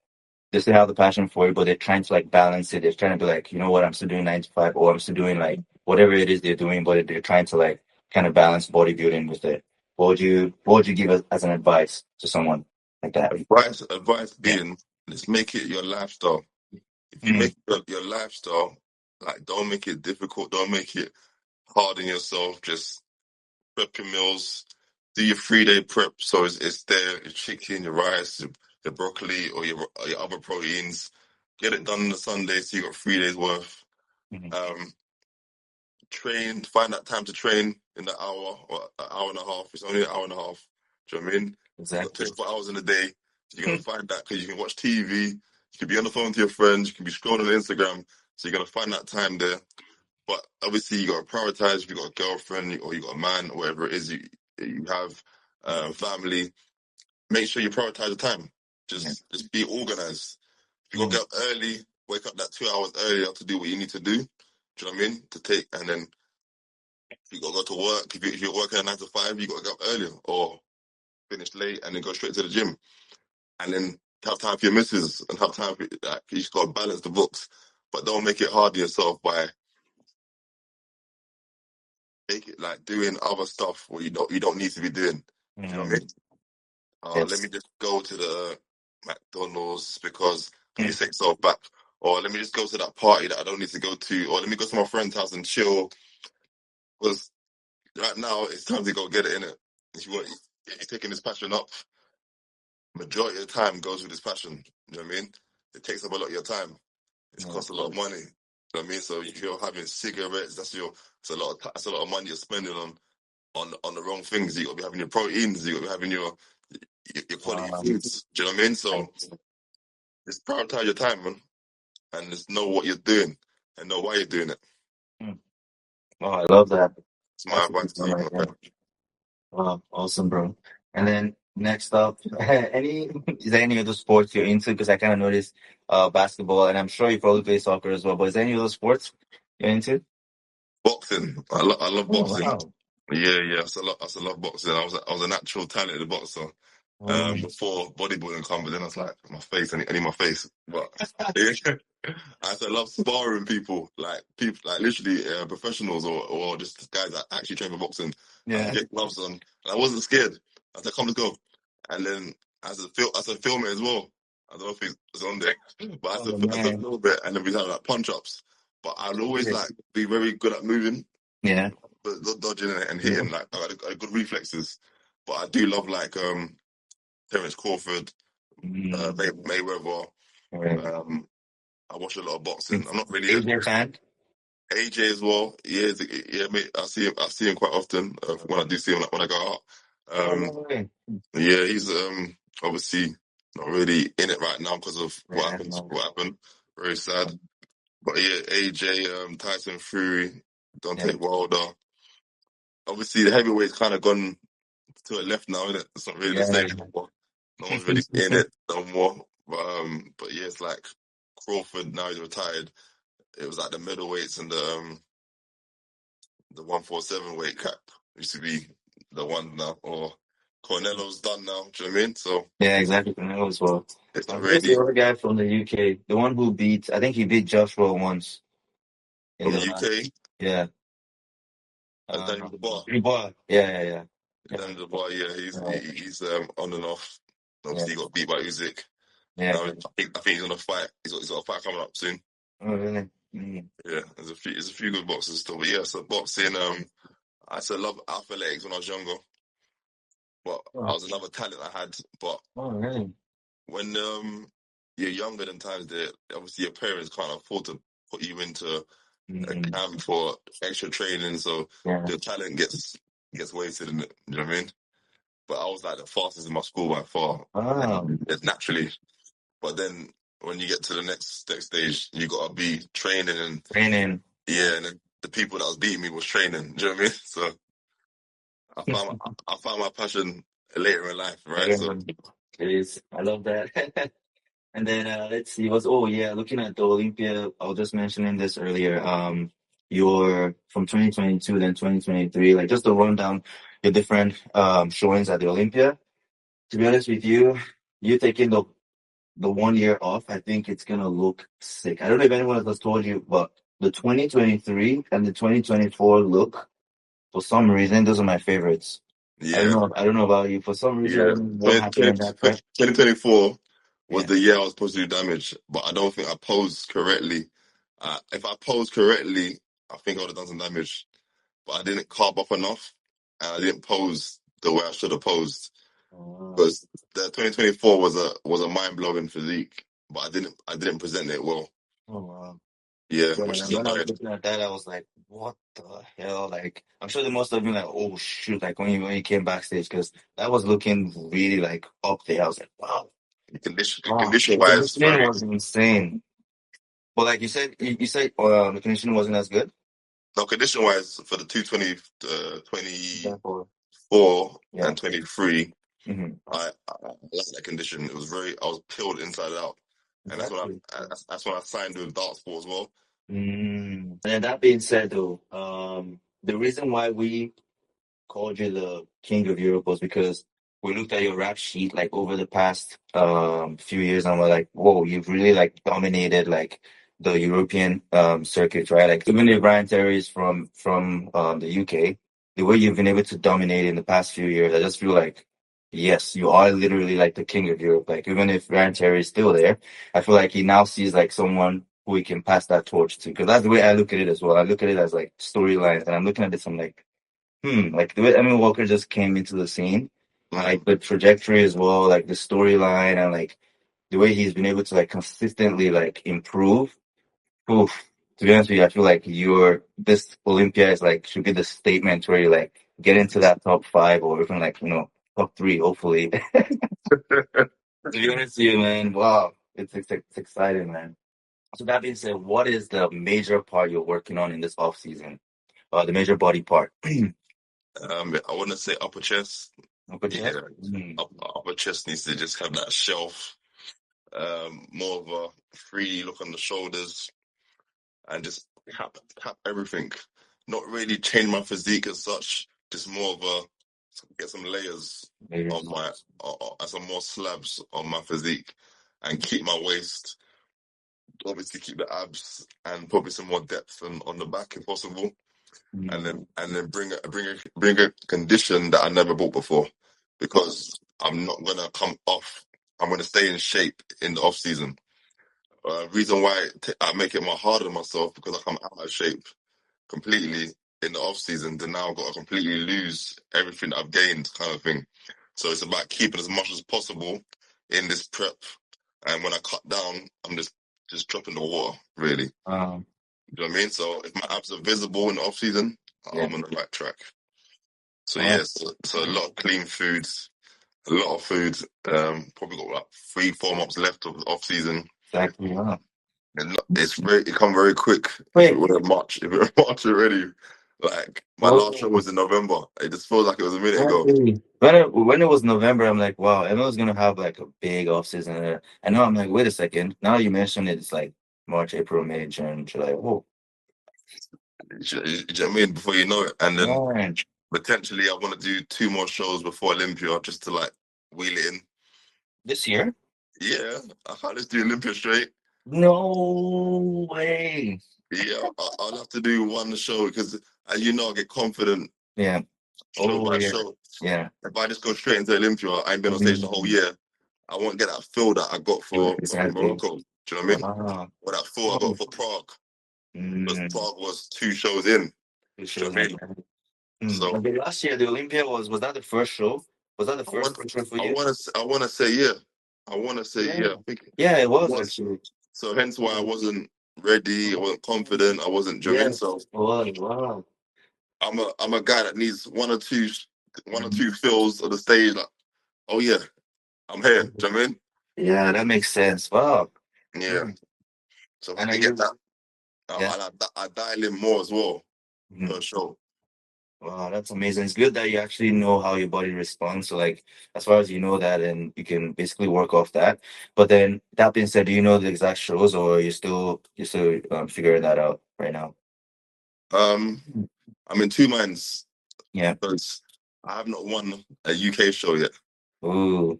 they still have the passion for it, but they're trying to like balance it. They're trying to be like, you know what, I'm still doing 9 to 5, or I'm still doing like whatever it is they're doing, but they're trying to like kind of balance bodybuilding with it. What would you give as an advice to someone like that? Advice Yeah. being, let's make it your lifestyle. If you Mm, make it your lifestyle, like don't make it difficult. Don't make it hard on yourself. Just prep your meals, do your 3 day prep. So it's there, your chicken, your rice, your broccoli, or your other proteins. Get it done on the Sunday, so you got 3 days worth. mm, Um, Train, find that time to train in the hour or an hour and a half. It's only an hour and a half. Do you know what I mean? You got exactly. 24 hours in a day. So you're gonna find that because you can watch TV, you can be on the phone to your friends, you can be scrolling on Instagram. So you're gonna find that time there. But obviously, you got to prioritize. If you got a girlfriend or you got a man, or whatever it is you have, family, make sure you prioritize the time. Yeah. Just be organized. If you got to Mm, get up early, wake up that 2 hours earlier to do what you need to do. Do you know what I mean? And then if you got to go to work, if you're working at 9 to 5, you got to get up earlier or finish late and then go straight to the gym. And then have time for your missus and have time for like, you just got to balance the books. But don't make it hard on yourself by make it like doing other stuff what you don't need to be doing. Do you know what I mm, mean? Let me yes. just go to the McDonald's because I need Mm, to take myself back. Or let me just go to that party that I don't need to go to. Or let me go to my friend's house and chill. Because right now it's time to go get it in it. If you want, if you're taking this passion up, majority of the time goes with this passion. You know what I mean? It takes up a lot of your time. It yeah. costs a lot of money. You know what I mean? So if you're having cigarettes, that's a lot of money you're spending on the wrong things. You got to be having your proteins. You got to be having your quality Um, foods. Do you know what I mean? I, So just prioritize your time, man, and just know what you're doing and know why you're doing it. mm. Oh, I love that. It's my That's a advice good to one you, right my there. friend. Wow, awesome, bro. And then next up, is there any other sports you're into? Because I kind of noticed basketball, and I'm sure you probably play soccer as well. But is there any other sports you're into? Boxing. I love Oh, boxing. wow. Yeah. I still love boxing. I was a natural talented boxer. Um, Before bodybuilding come, but then I was like, my face, I need my face. But yeah, I said, I love sparring people like literally professionals or just guys that actually train for boxing. I would yeah. get gloves on, and I wasn't scared. I said, come, let's go. And then as a film it as well. I don't know if it's on there, but Oh, as a man. film bit, and then we had like punch ups. But I'd always Yeah. like be very good at moving, Yeah. but dodging and Yeah. hitting. Like I had good reflexes. But I do love like Terence Crawford, Mm, Mayweather. right. Um, I watch a lot of boxing. I'm not really AJ fan? AJ as well. Yeah, mate. I see him quite often when I do see him when I go out. Oh, Um, no way. yeah, he's obviously not really in it right now because of what Yeah, happened. no. What happened? Very sad. But yeah, AJ, Tyson Fury, Yeah. Deontay Wilder. Obviously, the heavyweight's kind of gone to it left now, isn't it? It's not really the Yeah. same anymore. No one's really in it no more. But yeah, it's like Crawford now he's retired. It was like the middleweights and the 147 weight cap used to be the one now, or Cornello's done now. Do you know what I mean? So Yeah, exactly. Canelo as well. it's Who's the really other guy from the UK? The one who beat, I think he beat Joshua once in from the the last. UK. Yeah. Daniel Dubois. Dubois. Yeah. Daniel Dubois, yeah, Right. he's on and off. Yeah. Obviously, he got beat by Usyk. Yeah. Now I think he's gonna fight. He's got a fight coming up soon. Oh, really? Mm. Yeah, there's a few good boxers still. But yeah, so boxing. I used to love athletics when I was younger, but I was another talent I had. But Oh, really? when you're younger than times, that obviously your parents can't afford to put you into a camp for extra training, so Yeah. your talent gets wasted in it. You know what I mean? But I was like the fastest in my school by far. Oh. It's naturally. But then when you get to the next stage, you gotta be training and Training. yeah, and then the people that was beating me was training. Do you know what I mean? So I found my passion later in life, right? So Jeez, I love that. And then let's see, looking at the Olympia, I was just mentioning this earlier. You're from 2022, then 2023, like just to run down your different showings at the Olympia. To be honest with you, you taking the 1 year off, I think it's gonna look sick. I don't know if anyone else has told you, but the 2023 and the 2024 look, for some reason, those are my favorites. I yeah, don't know about you. For some reason, I yeah. don't know what happened in that prep. 2024 was Yeah. the year I was supposed to do damage, but I don't think I posed correctly. If I posed correctly, I think I would have done some damage. But I didn't carb up enough, and I didn't pose the way I should have posed. Because the 2024 was a mind blowing physique, but I didn't present it well. Oh, wow. Yeah, Yeah, which is when I was annoying. looking at that, I was like, what the hell? Like, I'm sure they must have been like, oh, shoot, like when you came backstage, because that was looking really like up there. I was like, wow. Condition The wise, conditioning was insane. But like you said, the conditioning wasn't as good? no, condition wise for the 220, 24 Yeah. and 23, Mm-hmm. I like that condition. It was I was peeled inside out, and that's when I signed with Dart Sport as well. And that being said, though, the reason why we called you the King of Europe was because we looked at your rap sheet like over the past few years, and we're like, whoa, you've really like dominated like the European circuit, right? Like even if Ryan Terry is from the UK, the way you've been able to dominate in the past few years, I just feel like yes, you are literally like the King of Europe. Like even if Ryan Terry is still there, I feel like he now sees like someone who he can pass that torch to. Because that's the way I look at it as well. I look at it as like storylines, and I'm looking at this, I'm like, like the way Emile Walker just came into the scene, like the trajectory as well, like the storyline, and like the way he's been able to like consistently like improve. Oof. To be honest with you, I feel like this Olympia is like should be the statement where you like get into that top 5 or even like top 3, hopefully. To be honest with you, man, wow, it's exciting, man. So that being said, what is the major part you're working on in this off season? The major body part. I want to say upper chest. Upper chest? Yeah, upper chest needs to just have that shelf, more of a free look on the shoulders, and just cap everything. Not really change my physique as such. Just more of a get some layers on my, some more slabs on my physique, and keep my waist. Obviously, keep the abs and probably some more depth on the back if possible. And then bring a condition that I never bought before, because I'm not gonna come off. I'm gonna stay in shape in the off season. Reason why I make it more harder on myself, because I come out of shape completely in the off season. Then now I've got to completely lose everything that I've gained, kind of thing. So it's about keeping as much as possible in this prep, and when I cut down, I'm just dropping the water, really. You know what I mean? So if my abs are visible in the off season, I'm on the right track. So yes, so a lot of clean foods, a lot of food. Probably got like 3-4 months left of the off season. Exactly. And it come very quick. Wait. If it were March already. Like my last show was in November. It just feels like it was a minute ago. Exactly. When it was November, I'm like, wow, Emile's gonna have like a big off season. And now I'm like, wait a second. Now you mentioned it's like March, April, May, June, July. Whoa, You know what I mean? Before you know it, and then man, potentially I want to do 2 more shows before Olympia just to like wheel it in. this year? Yeah, I can't just do Olympia straight. No way. Yeah, I'll have to do 1 show because, as you know, I get confident Yeah. show by Yeah. show. Yeah. If I just go straight into Olympia, I ain't been on stage the whole year. I won't get that feel that I got for Exactly. Morocco. Do you know what I mean? Wow. Or that feel I got for Prague. Because Mm. Prague was 2 shows in. It Do you know shows what I like mean? that. So Okay, last year the Olympia was that the first show? Was that the I first want, show for I you? want to, I want to say yeah. I want to say yeah. I think Yeah, it it was was. actually. So hence why I wasn't ready. I wasn't confident. I wasn't driven. Yes, So it was. Wow. I'm a guy that needs one or two fills of the stage. Like, oh yeah, I'm here. Do you know what I mean? Yeah, that makes sense. Wow. Yeah. Mm. So if I And are can get you? that, Yeah. I dial in more as well Mhm. per show. Wow, that's amazing. It's good that you actually know how your body responds. So, like, as far as you know that, and you can basically work off that. But then, that being said, do you know the exact shows, or you're still figuring that out right now? Um, I'm in 2 minds Yeah. because I have not won a UK show yet. Ooh. As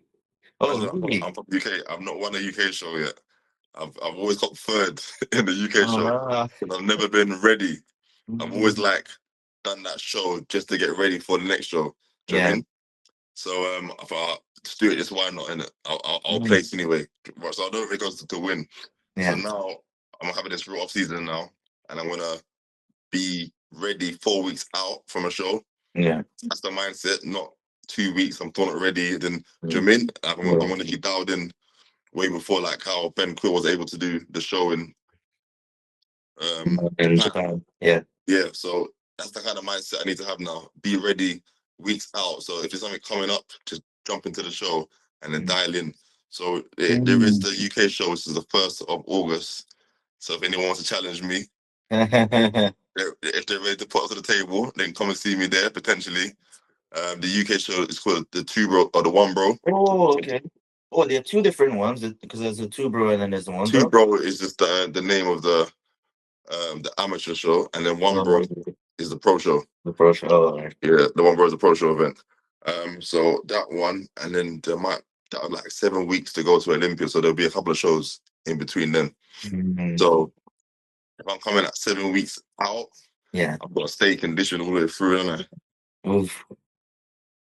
Oh, in, really? I'm from UK. I've not won a UK show yet. I've always got third in the UK show. Uh, And I've never been ready. I've always mm, like done that show just to get ready for the next show. Do you know what I yeah. mean? So I thought just do it. Just why not? In it, I'll Mm, place anyway. So I don't really go to win. So yeah. now I'm having this real off season now, and I'm gonna be ready 4 weeks out from a show. Yeah. That's the mindset. Not 2 weeks. I'm still not ready. Then do you know Mm, what I mean? yeah. I'm gonna be dialed in way before like how Ben Quill was able to do the show in In Japan. Japan. Yeah. Yeah, so that's the kind of mindset I need to have now. Be ready weeks out. So if there's something coming up, just jump into the show and then dial in. So there is the UK show, which is the 1st of August. So if anyone wants to challenge me, if they're ready to put us to the table, then come and see me there potentially. The UK show is called the 2 Bro or the 1 Bro. Oh, okay. Oh, there are two different ones because there's the two bro and then there's the one 2 bro. Bro is just the name of the amateur show, and then 1 Bro Oh, is the pro show. the pro show. Oh, all right. Yeah, the 1 Bro is the pro show event. So that one, and then that are like 7 weeks to go to Olympia, so there'll be a couple of shows in between then. Mhm. So if I'm coming at 7 weeks out, Yeah. I've got to stay conditioned all the way through, haven't I? Oof.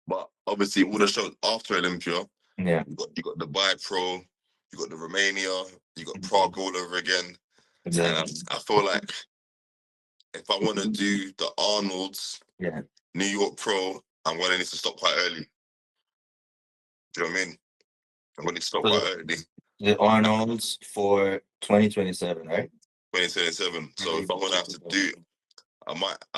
But obviously, all the shows after Olympia, Yeah. you got the Dubai Pro, you got the Romania, you got Prague all over again, and Exactly. I feel like if I want to do the Arnold's Yeah. New York Pro, I'm gonna need to stop quite early. Do you know what I mean? I'm gonna need to stop So quite early. the Arnold's for 2027, right? 2027. So if I'm gonna have to do, I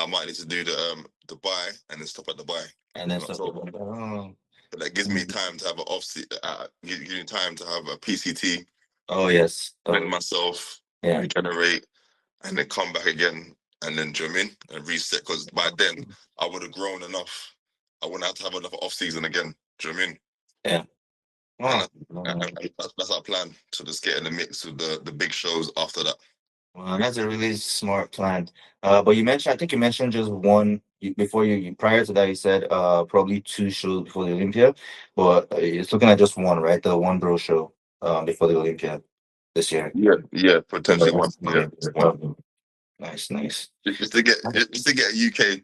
might need to do the Dubai and then stop at Dubai And then in stuff. October. Oh. But that gives me time to have an give me time to have a PCT, Oh, yes. blend Oh, myself, yeah. regenerate, and then come back again, and then do you know what I mean? And reset. Because by then I would have grown enough. I wouldn't have to have another off season again. Do you know what I mean? Yeah. And Oh. that's our plan to just get in the mix with the big shows after that. Well, that's a really smart plan. But I think you mentioned just one before prior to that, you said probably two shows before the Olympia, but it's looking at just one, right? The one bro show before the Olympia this year. Yeah, potentially one. Yeah, one. Nice, nice. Just to get a UK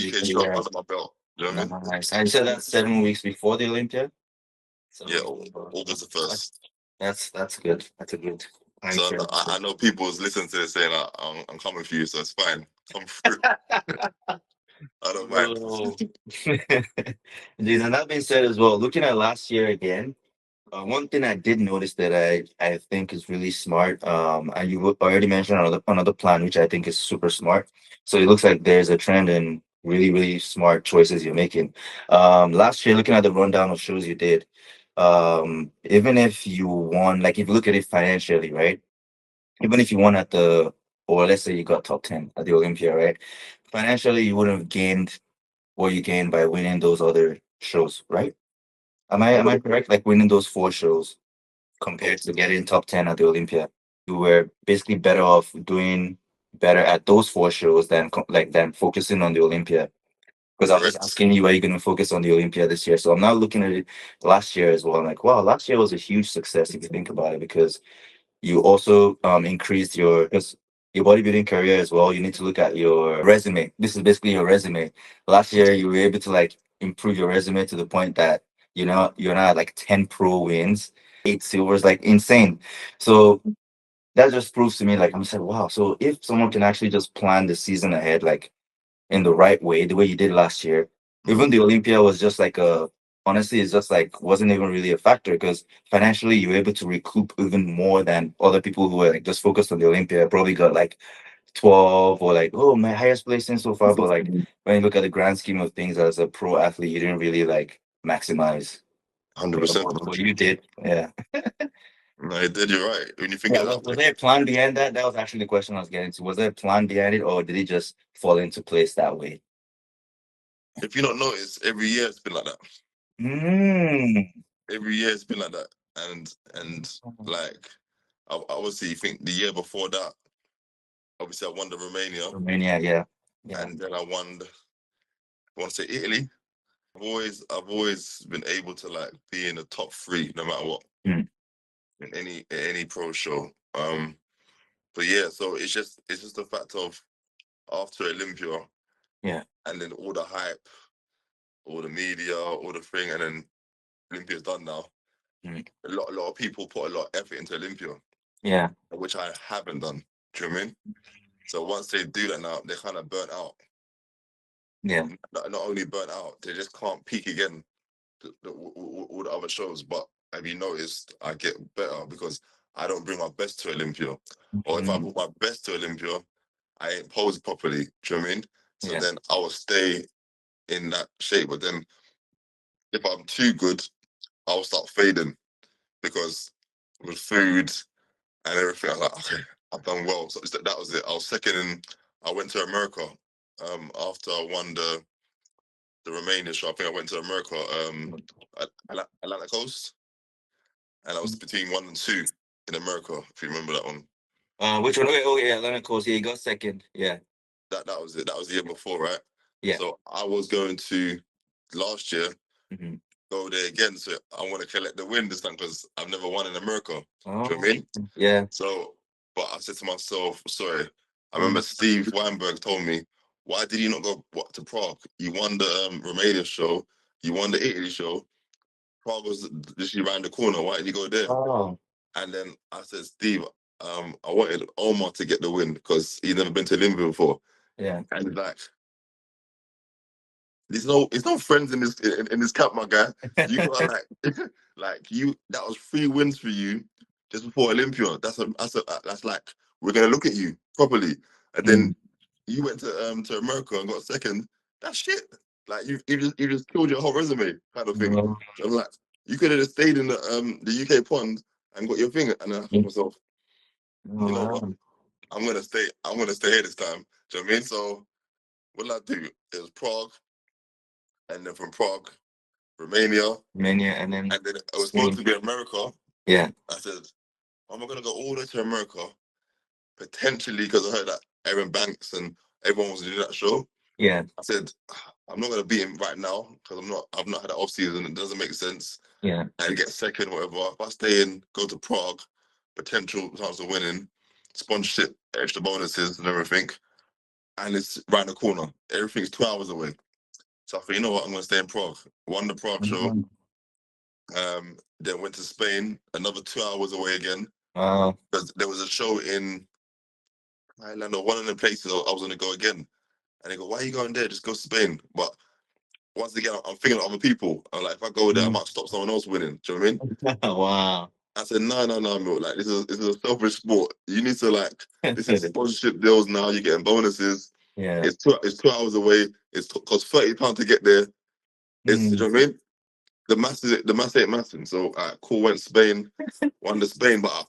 shot Yeah, under my belt. You know what I mean? nice. And you said that's 7 weeks before the Olympia? Yeah, 7 weeks before. August the 1st. That's good. That's a good time So frame. I know people's listening to this saying I'm coming for you, so it's fine. Come through. I don't mind. Oh. Jeez, and that being said as well, looking at last year again, one thing I did notice that I think is really smart, and you already mentioned another plan, which I think is super smart. So it looks like there's a trend in really, really smart choices you're making. Last year, looking at the rundown of shows you did, even if you won, like if you look at it financially, right? Even if you won or let's say you got top 10 at the Olympia, right? financially you wouldn't have gained what you gained by winning those other shows, right? Am I correct? Like winning those 4 shows compared to getting top 10 at the Olympia, you were basically better off doing better at those 4 shows than focusing on the Olympia. Because I was just Correct. asking you, are you going to focus on the Olympia this year? So I'm now looking at it last year as well. I'm like, wow, last year was a huge success if you think about it, because you also increased your bodybuilding career as well. You need to look at your resume. This is basically your resume. Last year, you were able to like improve your resume to the point that you're now at like 10 pro wins, 8 silvers, like insane. So that just proves to me, like, I'm saying, wow. So if someone can actually just plan the season ahead, like in the right way, the way you did last year. Even the Olympia was just like honestly, it's just like wasn't even really a factor, because financially you were able to recoup even more than other people who were like just focused on the Olympia, probably got like 12 or like, oh, my highest placing so far. But like when you look at the grand scheme of things as a pro athlete, you didn't really like maximize. 100%. But you did. Yeah. No, you did. You're right. When you think Yeah, of that, was there a plan behind that? That was actually the question I was getting to. Was there a plan behind it, or did it just fall into place that way? if you not notice, every year it's been like that. Mm. Every year it's been like that, and like, obviously, you think the year before that, obviously, I won the Romania, yeah. Yeah. and then I want to say Italy. I've always been able to like be in the top 3 no matter what, Mm. in any pro show. But yeah, so it's just the fact of after Olympia, Yeah. and then all the hype, all the media, all the thing, and then Olympia's done now. Mm. A lot of people put a lot of effort into Olympia, Yeah. which I haven't done. Do you know what I mean? So once they do that now, they're kind of burnt out. Yeah. Not only burnt out, they just can't peak again. All the other shows, but have you noticed I get better because I don't bring my best to Olympia, or if I Mm. bring my best to Olympia, I ain't posed properly. Do you know what I mean? So Yeah. then I will stay in that shape, but then if I'm too good, I'll start fading because with food and everything, I was like, okay, I've done well. So that was it. I was second in. I went to America after I won the Romania show. I think I went to America, Atlantic Coast, and I was between 1 and 2 in America. If you remember that one, Which one? Oh yeah, Atlantic Coast. Yeah, you got second. Yeah. that was it. That was the year before, right? Yeah. So I was going to last year Mm-hmm. go there again. So I want to collect the win this time because I've never won in America. Oh, Do you know what I mean? yeah. So, but I said to myself, sorry. I remember Steve Weinberg told me, why did you not go to Prague? You won the Romania show, you won the Italy show. Prague was literally around the corner. Why did you go there? Oh. And then I said, Steve, I wanted Omar to get the win because he'd never been to Olympia before. Yeah. And like, there's no friends in this camp, my guy. You got like like you that was 3 wins for you just before Olympia. That's like we're gonna look at you properly. And then you went to America and got second. That's shit. Like you just killed your whole resume kind of thing. Oh. So I'm like, you could have just stayed in the UK pond and got your thing. And I thought myself, you know what? Wow. I'm gonna stay here this time. Do you know what I mean? So what did I do? It was Prague, and then from Prague, Romania, Romania, and then and then it was supposed Spain. to be America. Yeah. I said, am I going to go all the way to America? Potentially, because I heard that Aaron Banks and everyone was doing that show. Yeah. I said, I'm not going to beat him right now because I've not had an off season. It doesn't make sense. Yeah. And get second, whatever. If I stay in, go to Prague, potential chance of winning, sponsorship, extra bonuses and everything. And it's right the corner. Everything's 2 hours away. So I thought, you know what? I'm going to stay in Prague. Won the Prague show. Then went to Spain, another 2 hours away again. Because there was a show in Thailand or one of the places I was going to go again. And they go, why are you going there? Just go to Spain. But once again, I'm thinking of other people. I'm like, if I go there, I might stop someone else winning. Do you know what I mean? Wow. I said, no, Mil. Like, this is a selfish sport. You need to like, this is sponsorship deals now. You're getting bonuses. Yeah. It's 2 hours away. It's cost £30 to get there. It's, do you know what I mean? The mass ain't massing. So cool, went Spain, won the Spain, but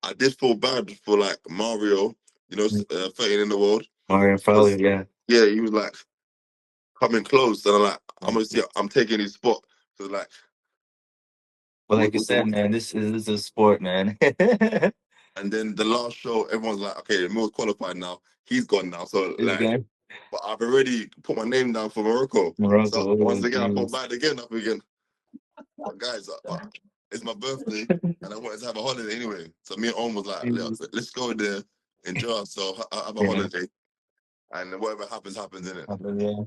I did feel bad for like Mario, 13 in the world. Mario Fowler, yeah. yeah, he was like coming close, and I'm like, I'm taking his spot. So like, But like you said, man, this is a sport, man. and then the last show, everyone's like, okay, Emil's qualified now. He's gone now. So This like, guy, but I've already put my name down for Morocco. Morocco. So once Oh, again, I felt jeez. bad again. I'm thinking, but guys, it's my birthday, and I wanted to have a holiday anyway. So me and Om was like, let's go there, enjoy ourselves, have a Yeah, holiday, and whatever happens, happens in it. yeah.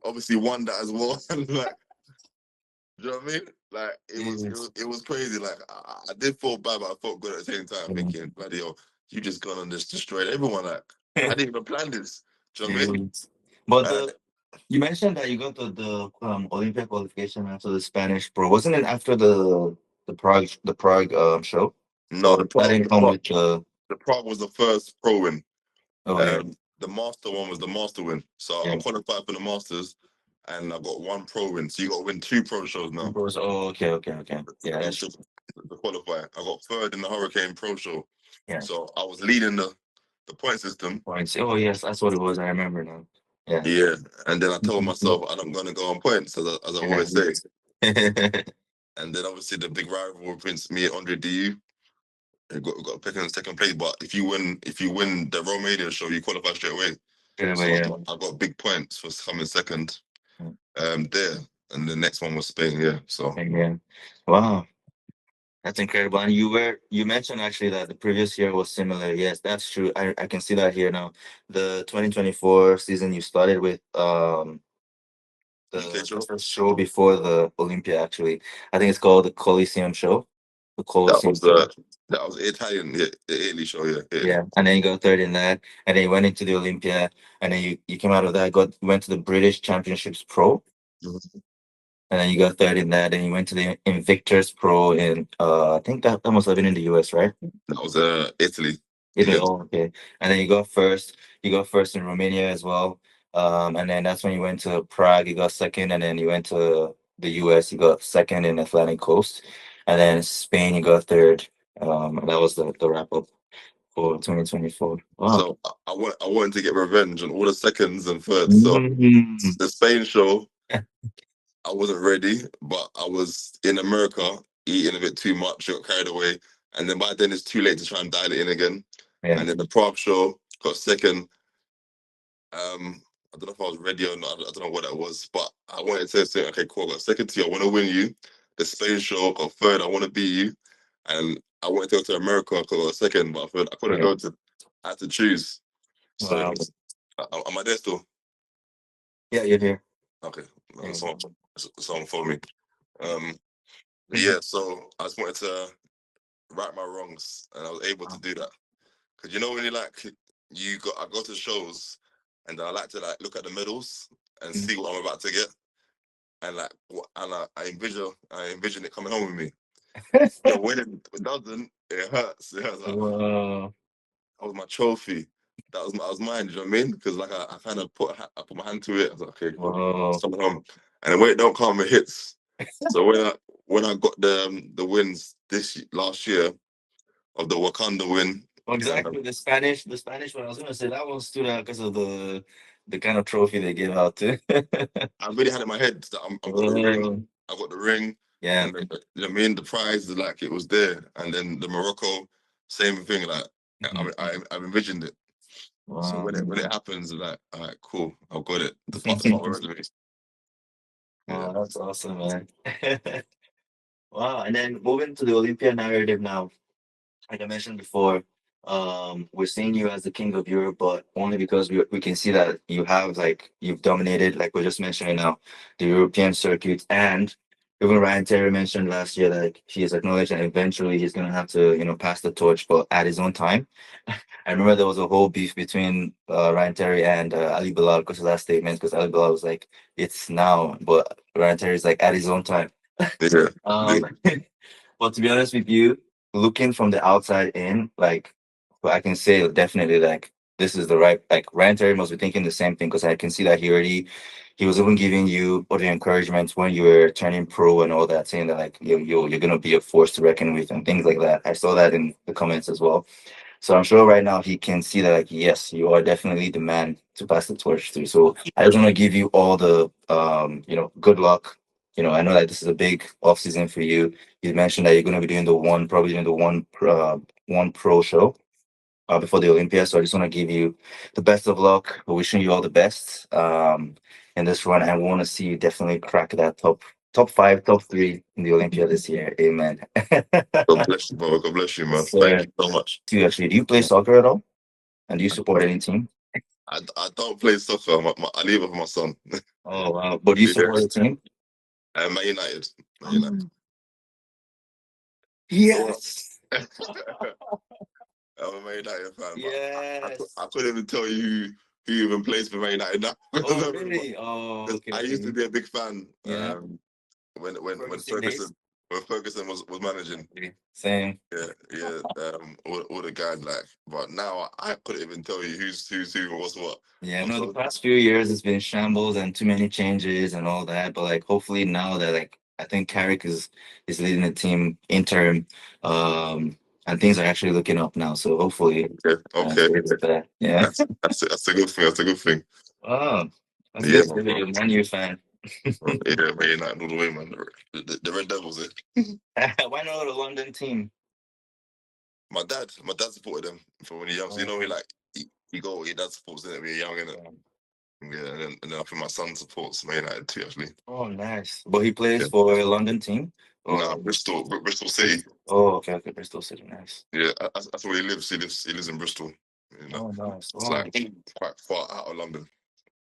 Obviously, won that as well. And like, do you know what I mean? Like, Jeez. it was crazy. Like, I did feel bad, but I felt good at the same time, Yeah. thinking, bloody hell, you just gone and just destroyed everyone. Like, I didn't even plan this. Do you know what I mean? Jeez. But And you mentioned that you got to the Olympia qualification after the Spanish Pro. Wasn't it after the Prague show? no, Or that didn't come with the the Prague was the first pro win. yeah. The master one was the master win. So Yeah. I qualified for the masters, and I got one pro win. So you got to win 2 pro shows now. Oh, okay. Yeah, that's To qualify. I got third in the Hurricane Pro show. yeah. So I was leading the point system. Points. Oh yes, that's what it was. I remember now. Yeah. Yeah, and then I told myself I'm gonna go on points, as I always say. And then obviously the big rival Prince, me and Andre Du, got picked in second place. But if you win the Romania show, you qualify straight away. So I got big points for coming second. There, and the next one was Spain. Yeah, so yeah. Wow. That's incredible. And you mentioned actually that the previous year was similar. Yes, that's true. I can see that here now. The 2024 season you started with UK show. the first show before the Olympia actually. I think it's called the Coliseum show. The Coliseum show. That was Italian, yeah, the Italy show, yeah. Yeah. And then you got third in that. And then you went into the Olympia. And then you came out of that, went to the British Championships Pro. Mhm. And then you got third in that, and you went to the Invictus Pro in I think that must have been in the US, right? That was Italy. Italy. Yeah. Oh, okay. And then you got first in Romania as well. And then that's when you went to Prague, you got second, and then you went to the US, you got second in Atlantic Coast, and then Spain, you got third. And that was the wrap up for 2024. Wow. So I wanted to get revenge on all the seconds and thirds. So Mhm. the Spain show, I wasn't ready, but I was in America eating a bit too much, got carried away, and then by then it's too late to try and dial it in again. Yeah. And then the Prague show got second. I don't know if I was ready or not. I don't know what that was, but I wanted to say, okay, cool, I got second to you. I want to win you. The Spain show got third. I want to beat you, and I wanted to go to America because I got second, but I couldn't go to. I had to choose. So Wow. am I there still? Yeah, you're here. Okay, Yeah. someone for me. Yeah. So I just wanted to right my wrongs, and I was able to do that. Because when I go to shows, and I like to look at the medals and see what I'm about to get, and I envision it coming home with me. When it doesn't, it hurts. It hurts. Wow. That was my trophy. That was mine. Do you know what I mean? Because I kind of put my hand to it. I was like, okay, cool. Wow. Something home. And when it don't come, it hits. So when I got the wins last year of the Wakanda win. Exactly. The Spanish one. I was gonna say that one stood out because of the kind of trophy they gave out too. I really had it in my head that I've got the ring. I've got the ring. Yeah. And you know what I mean? The prize, it was there. And then the Morocco, same thing. I've envisioned it. Wow. So when it happens, all right, cool, I've got it. The part where it Wow, that's awesome, man. Wow. And then moving to the Olympia narrative now. Like I mentioned before, we're seeing you as the king of Europe, but only because we can see that you've dominated, like we're just mentioning now, the European circuit. And even Ryan Terry mentioned last year that he has acknowledged that eventually he's gonna have to, pass the torch, but at his own time. I remember there was a whole beef between Ryan Terry and Ali Bilal because of that statement, because Ali Bilal was like, it's now, but Ryan Terry's like, at his own time. Yeah. But to be honest with you, looking from the outside in, I can say definitely this is the right, Ryan Terry must be thinking the same thing, because I can see that he was even giving you other encouragements when you were turning pro and all that, saying that you're gonna be a force to reckon with and things like that. I saw that in the comments as well. So I'm sure right now he can see that, like, yes, you are definitely the man to pass the torch to. So I just want to give you all the, good luck. I know that this is a big off season for you. You mentioned that you're going to be doing probably doing the one pro show before the Olympia. So I just want to give you the best of luck. We're wishing you all the best in this run, and we want to see you definitely crack that top five, top three in the Olympia this year. Amen. God bless you, brother. God bless you, man. So, Thank you so much. do you play soccer at all? And do you support any team? I don't play soccer. I leave it for my son. Oh, wow. But do you support a team? Man United. Man United. Yes. I'm a Man United fan. Yes. I couldn't even tell you who even plays for Man United now. Oh, really? Oh, okay. I used to be a big fan. Yeah. When Ferguson days? Ferguson was managing. Same. Yeah. All the guys but now I couldn't even tell you who's who and what's what. Yeah, no, the past few years it's been shambles and too many changes and all that. But like hopefully now that I think Carrick is leading the team interim, and things are actually looking up now. So hopefully, okay. Yeah, that's a good thing. That's a good thing. Oh, that's good to be a Man U fan. Yeah, Man United all the way, man. The Red Devils. Why not a London team? My dad supported them from when he young. So you know, your dad supports them when you're young, innit? Yeah, and then I think my son supports Man United too, actually. Oh, nice. But he plays for a London team? No, Bristol City. Oh, okay, Bristol City, nice. Yeah, that's where he lives. He lives in Bristol. Oh, nice. It's like quite far out of London.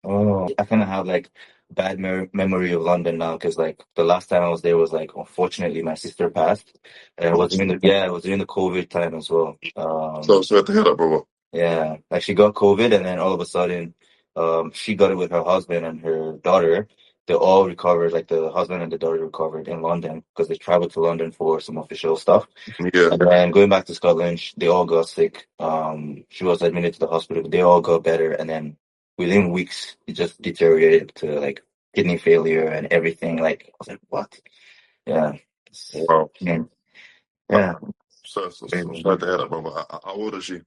Oh, I kind of have like bad memory of London now because like the last time I was there was like unfortunately my sister passed. It was during the COVID time as well. So sorry to hear that, brother. Yeah, like she got COVID and then all of a sudden, she got it with her husband and her daughter. They all recovered, like the husband and the daughter recovered in London because they traveled to London for some official stuff. Yeah. And then going back to Scotland, they all got sick. She was admitted to the hospital, but they all got better. And then within weeks, it just deteriorated to like kidney failure and everything. Like, I was like, what? Yeah. Wow. Yeah. So sorry to hear that, brother. How old is she?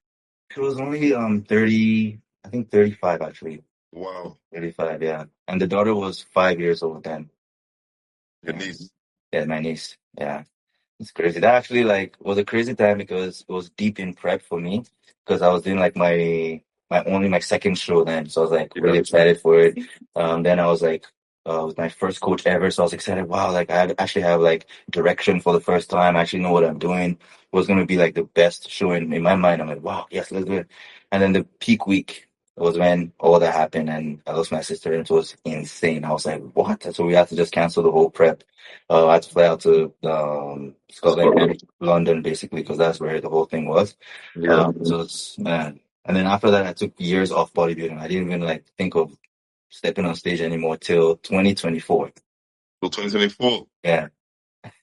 She was only 30, I think 35 actually. Wow. 35, yeah. And the daughter was 5 years old then. Your niece? Yeah, my niece. Yeah. It's crazy. That actually was a crazy time because it was deep in prep for me because I was doing like my second show then. So I was like really excited for it. Then I was like with my first coach ever. So I was excited. Wow, like I actually have like direction for the first time. I actually know what I'm doing. It was gonna be like the best show in my mind. I'm like, wow, yes, let's do it. And then the peak week was when all that happened and I lost my sister and it was insane. I was like, what? So we had to just cancel the whole prep. I had to fly out to Scotland and London basically because that's where the whole thing was. So it's man. And then after that, I took years off bodybuilding. I didn't even like think of stepping on stage anymore till 2024. Till 2024? Yeah.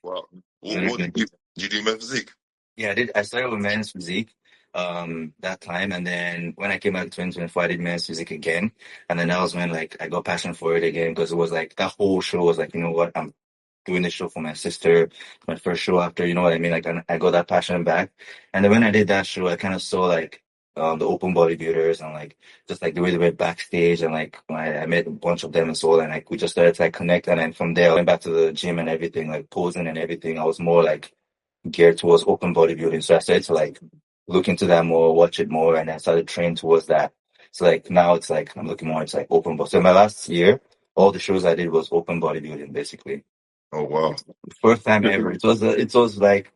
Wow. What did you do men's physique? Yeah, I did. I started with men's physique that time, and then when I came out in 2024, I did men's physique again, and then that was when like I got passionate for it again because it was like that whole show was like, you know what, I'm doing this show for my sister, my first show after, you know what I mean? Like I got that passion back, and then when I did that show, I kind of saw like the open bodybuilders and like just like the way they were backstage, and like I met a bunch of them and so, and like we just started to like connect, and then from there I went back to the gym and everything, like posing and everything. I was more like geared towards open bodybuilding. So I started to like look into that more, watch it more, and I started training towards that. So like now it's like I'm looking more into like open body. So my last year, all the shows I did was open bodybuilding basically. Oh wow. First time ever. It was like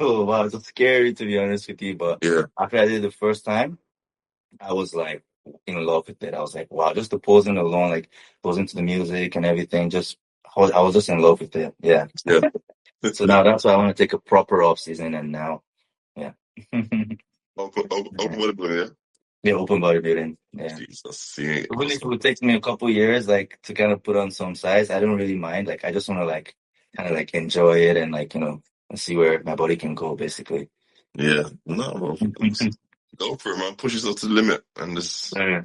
oh wow, it was scary to be honest with you. But after I did the first time, I was like in love with it. I was like, wow, just the posing alone, like posing to the music and everything, I was just in love with it. Yeah. So now that's why I want to take a proper off season, and now, yeah. Open bodybuilding, yeah? Yeah, open bodybuilding. Yeah. Jesus, Even if it would take me a couple years, like to kind of put on some size, I don't really mind. Like I just want to like kind of like enjoy it and like, and see where my body can go, basically. Yeah. No, bro. Go for it, man. Push yourself to the limit and just give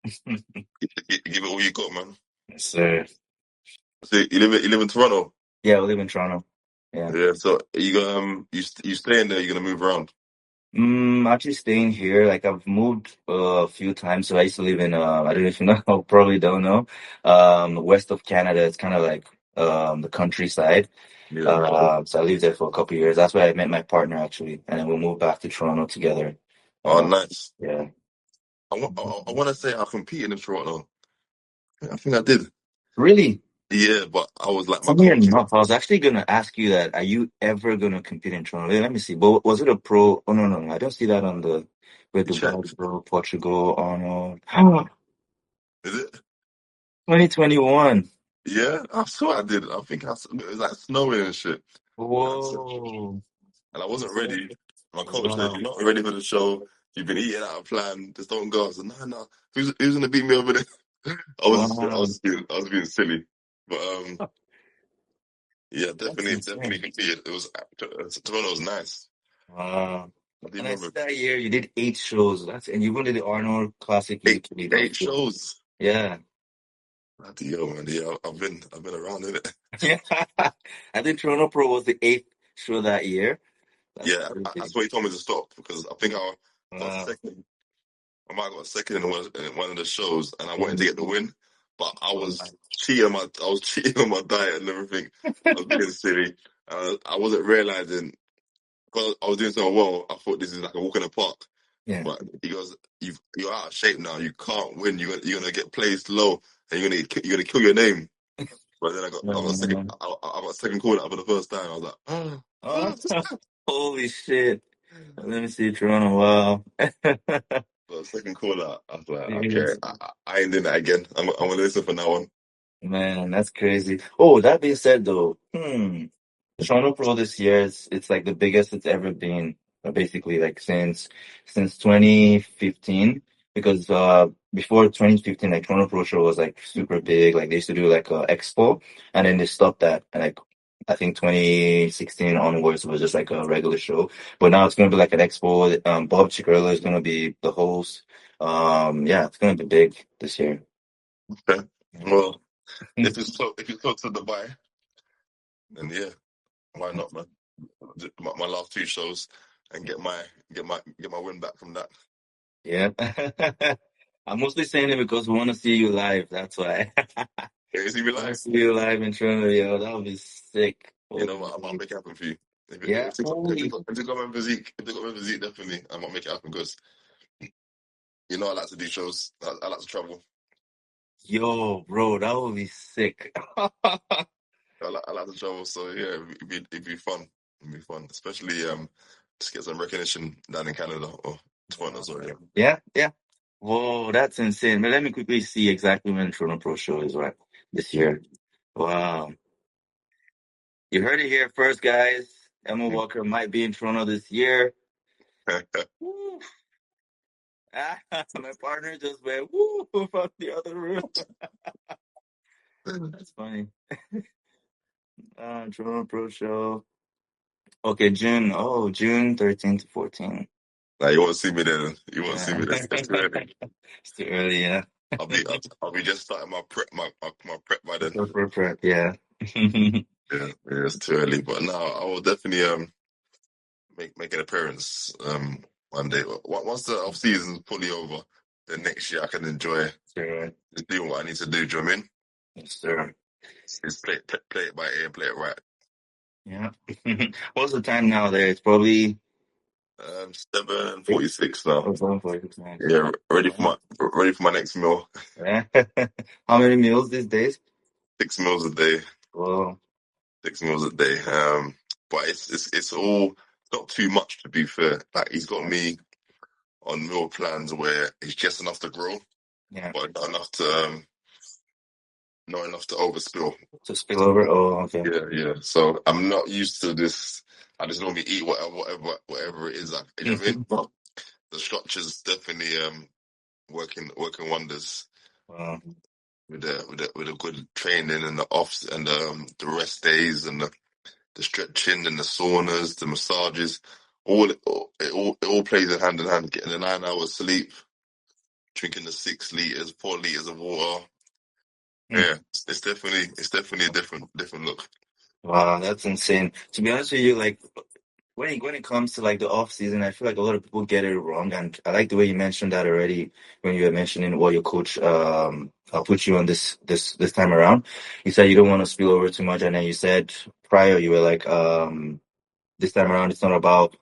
it all you got, man. Yes, sir. So you live in Toronto? Yeah, I live in Toronto. Yeah. Yeah. So you staying there? You're gonna move around? Actually staying here. Like I've moved a few times. So I used to live in I don't know if you know, probably don't know, west of Canada. It's kind of like the countryside. Yeah. So I lived there for a couple of years. That's where I met my partner actually, and then we moved back to Toronto together. Oh, Uh, nice. yeah. I want to say I competed in Toronto. I think I did. Really? Yeah, but I was like my Funny coach. enough, I was actually gonna ask you that. Are you ever gonna compete in Toronto? Let me see. But was it a pro? Oh no, no, no. I don't see that on the where Check. Dubai, Pro, Portugal, Arnold. Is it? 2021. Yeah, I swear I did. I think it was like snowing and shit. Whoa. And I wasn't ready. My coach said, Wow. "You're not ready for the show. You've been eating out of plan. Just don't go." I said, "No, no. Who's gonna beat me over there?" Wow. I was being silly, but yeah, That's definitely insane. competed. Toronto was nice. Wow. I do And I see remember that year you did 8 shows. And you won the Arnold Classic UK. That was eight good. shows. Yeah. Bloody hell, man. Yeah, I've been around in it. Yeah. I think Toronto Pro was the 8th show that year. That's Yeah, crazy. that's why he told me to stop because I think I got Wow. second. I might have got second in one of the shows, and I wanted to Mm. get the win, but Wow. I was cheating on my diet and everything. I was being silly. I wasn't realizing because I was doing so well. I thought this is like a walk in the park. Yeah. But he goes, you're out of shape now. You can't win. You're gonna get placed low, and you're gonna kill your name." But then I got second call out for the first time. I was like, Oh, holy shit. Let me see Toronto. Wow. but second call out. I was like, okay, Jeez. I ain't doing that again. I'm gonna listen from now on. Man, that's crazy. Oh, that being said though, Toronto Pro this year it's like the biggest it's ever been, basically like since 2015. Because before 2015, like Toronto Pro Show was like super big. Like they used to do like a expo, and then they stopped that. And like I think 2016 onwards was just like a regular show. But now it's gonna be like an expo. Bob Chicarello is gonna be the host. Yeah, it's gonna be big this year. Okay. Well, if it's close to Dubai, then yeah, why not, man? My last two shows and get my win back from that. Yeah. I'm mostly saying it because we want to see you live. That's why. Yeah, you see me I want live. to see you live in Toronto, yo. That would be sick. You Holy know what? I might shit. make it happen for you. Yeah, holy. If they got my physique, definitely I might make it happen because you know I like to do shows. I like to travel. Yo, bro, that would be sick. I like to travel. So yeah, it'd be fun. It'd be fun, especially just get some recognition down in Canada or Toronto. Sorry. Yeah, yeah. Whoa, that's insane. But let me quickly see exactly when Toronto Pro Show is, right, this year. Wow. You heard it here first, guys. Emile Walker might be in Toronto this year. Woo. Ah, my partner just went woo from the other room. That's funny. Toronto Pro Show. Okay, June. Oh, June 13th to 14th. Now you won't see me then. You won't see Yeah. me. It's too early. It's too early, yeah. I'll be just starting my prep by then. Prep, yeah. Yeah, it's too early. But no, I will definitely make an appearance one day. Once the off season's fully over, then next year I can enjoy Sure. just doing what I need to do. Do you know what I mean? Yes, sir. Just play it by ear, play it right. Yeah. What's the time now there? It's probably 7:46 now. 7:46 now. Yeah, Wow. ready for my next meal. Yeah. How many meals these days? 6 meals a day. Well, 6 meals a day. But it's all not too much to be fair. Like he's got me on meal plans where it's just enough to grow, yeah. but not enough to overspill. To spill over? Oh, okay. Yeah, yeah. So I'm not used to this. I just normally eat whatever it is. Like, you know what I mean? But the structure's definitely working wonders Wow. with the good training and the offs and the rest days and the stretching and the saunas, the massages. It all plays in hand. Getting the 9 hours sleep, drinking the 6 liters, 4 liters of water. Hmm. Yeah, it's definitely a different look. Wow, that's insane. To be honest with you, like when it comes to like the off season, I feel like a lot of people get it wrong, and I like the way you mentioned that already when you were mentioning what your coach I'll put you on this time around. You said you don't want to spill over too much, and then you said prior you were like this time around it's not about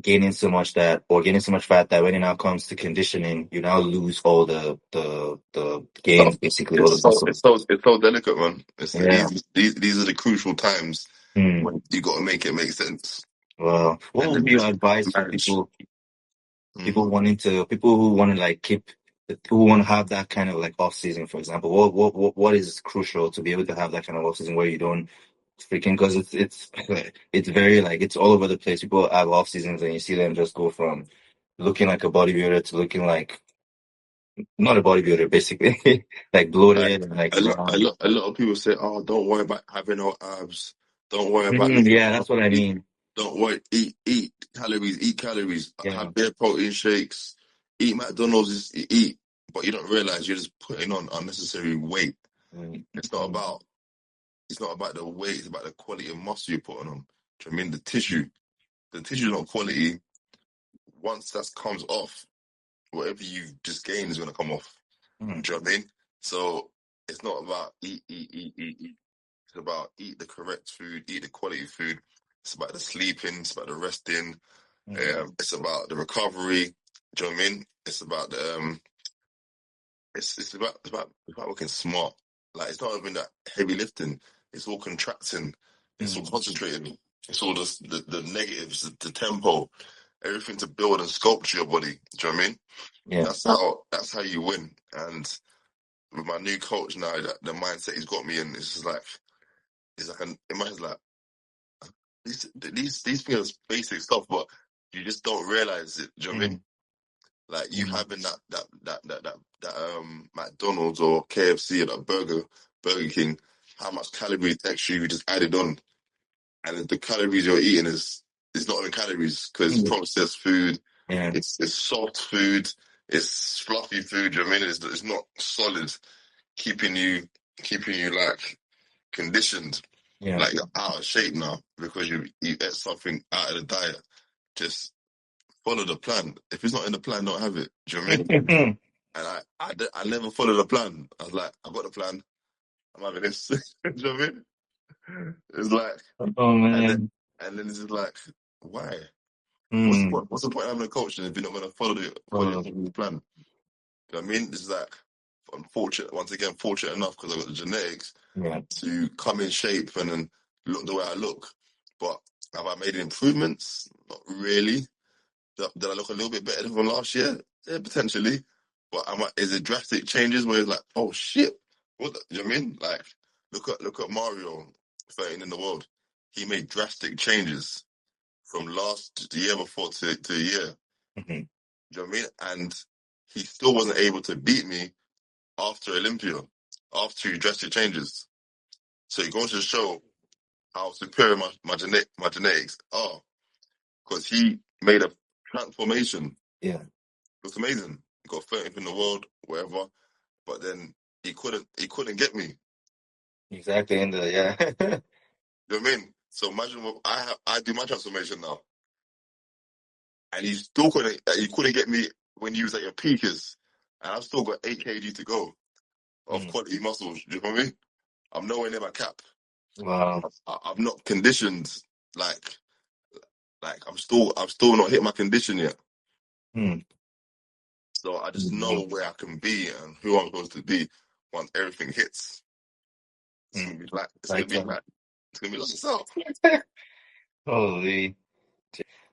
gaining so much fat that when it now comes to conditioning, you now lose all the gains, basically all the muscle. It's so delicate, man. Yeah. These are the crucial times Hmm. when you got to make it make sense. Well, what would be your advice for people who want to like who want to have that kind of like off season, for example? What is crucial to be able to have that kind of off season where you don't freaking, because it's very like it's all over the place. People have off seasons and you see them just go from looking like a bodybuilder to looking like not a bodybuilder, basically, like bloated and like round. A lot of people say, "Oh, don't worry about having no abs. Don't worry about looking Yeah, that's what I mean. Don't worry. Eat calories. Eat calories. Yeah. Have bare protein shakes. Eat McDonald's. Eat." But you don't realize you're just putting on unnecessary weight. It's not about the weight. It's about the quality of muscle you're putting on. Do you know what I mean? The tissue is not quality. Once that comes off, whatever you've just gained is going to come off. Do you know what I mean? So it's not about eat. It's about eat the correct food, eat the quality food. It's about the sleeping. It's about the resting. It's about the recovery. Do you know what I mean? It's about the it's about working smart. Like it's not even that heavy lifting. It's all contracting. It's all concentrating. It's all just the negatives, the tempo, everything to build and sculpture your body. Do you know what I mean? Yeah. That's how you win. And with my new coach now, the mindset he's got me in, it's just like in my head's like these things are basic stuff, but you just don't realize it. Do you know what I mean? Like you having that McDonald's or KFC or that Burger King, how much calories extra you just added on, and the calories you're eating is not even calories because it's processed food. Yeah. It's soft food. It's fluffy food. You know what I mean? It's not solid, keeping you like conditioned. Yeah. Like you're out of shape now because you ate something out of the diet. Just follow the plan. If it's not in the plan, don't have it. Do you know what I mean? And I never followed the plan. I was like, I've got the plan. I'm having this. Do you know what I mean? It's like, oh man, and then it's just like, why? Mm. What's the point of having a coach if you're not going to follow the plan? You know what I mean? It's like, fortunate enough because I've got the genetics to come in shape and then look the way I look. But have I made improvements? Not really. Did I look a little bit better than from last year? Yeah, potentially. But is it drastic changes where it's like, oh shit, what? You know what I mean? Like, look at Mario, 13 in the world. He made drastic changes from the year before to a year. Mm-hmm. Do you know what I mean? And he still wasn't able to beat me after Olympia, after drastic changes. So it goes to show how superior my genetics are, because he made a transformation. Yeah, it was amazing. He got 30th in the world, whatever, but then he couldn't get me. exactly. You know what I mean? So imagine what I do my transformation now, and he couldn't get me when he was at your peakers, and I've still got 8 kg to go of quality muscles. Do you know what I mean? I'm nowhere near my cap. Wow. I'm not conditioned like I'm still not hit my condition yet. So I just know where I can be and who I'm supposed to be once everything hits. It's gonna be like it's gonna be like so. Holy.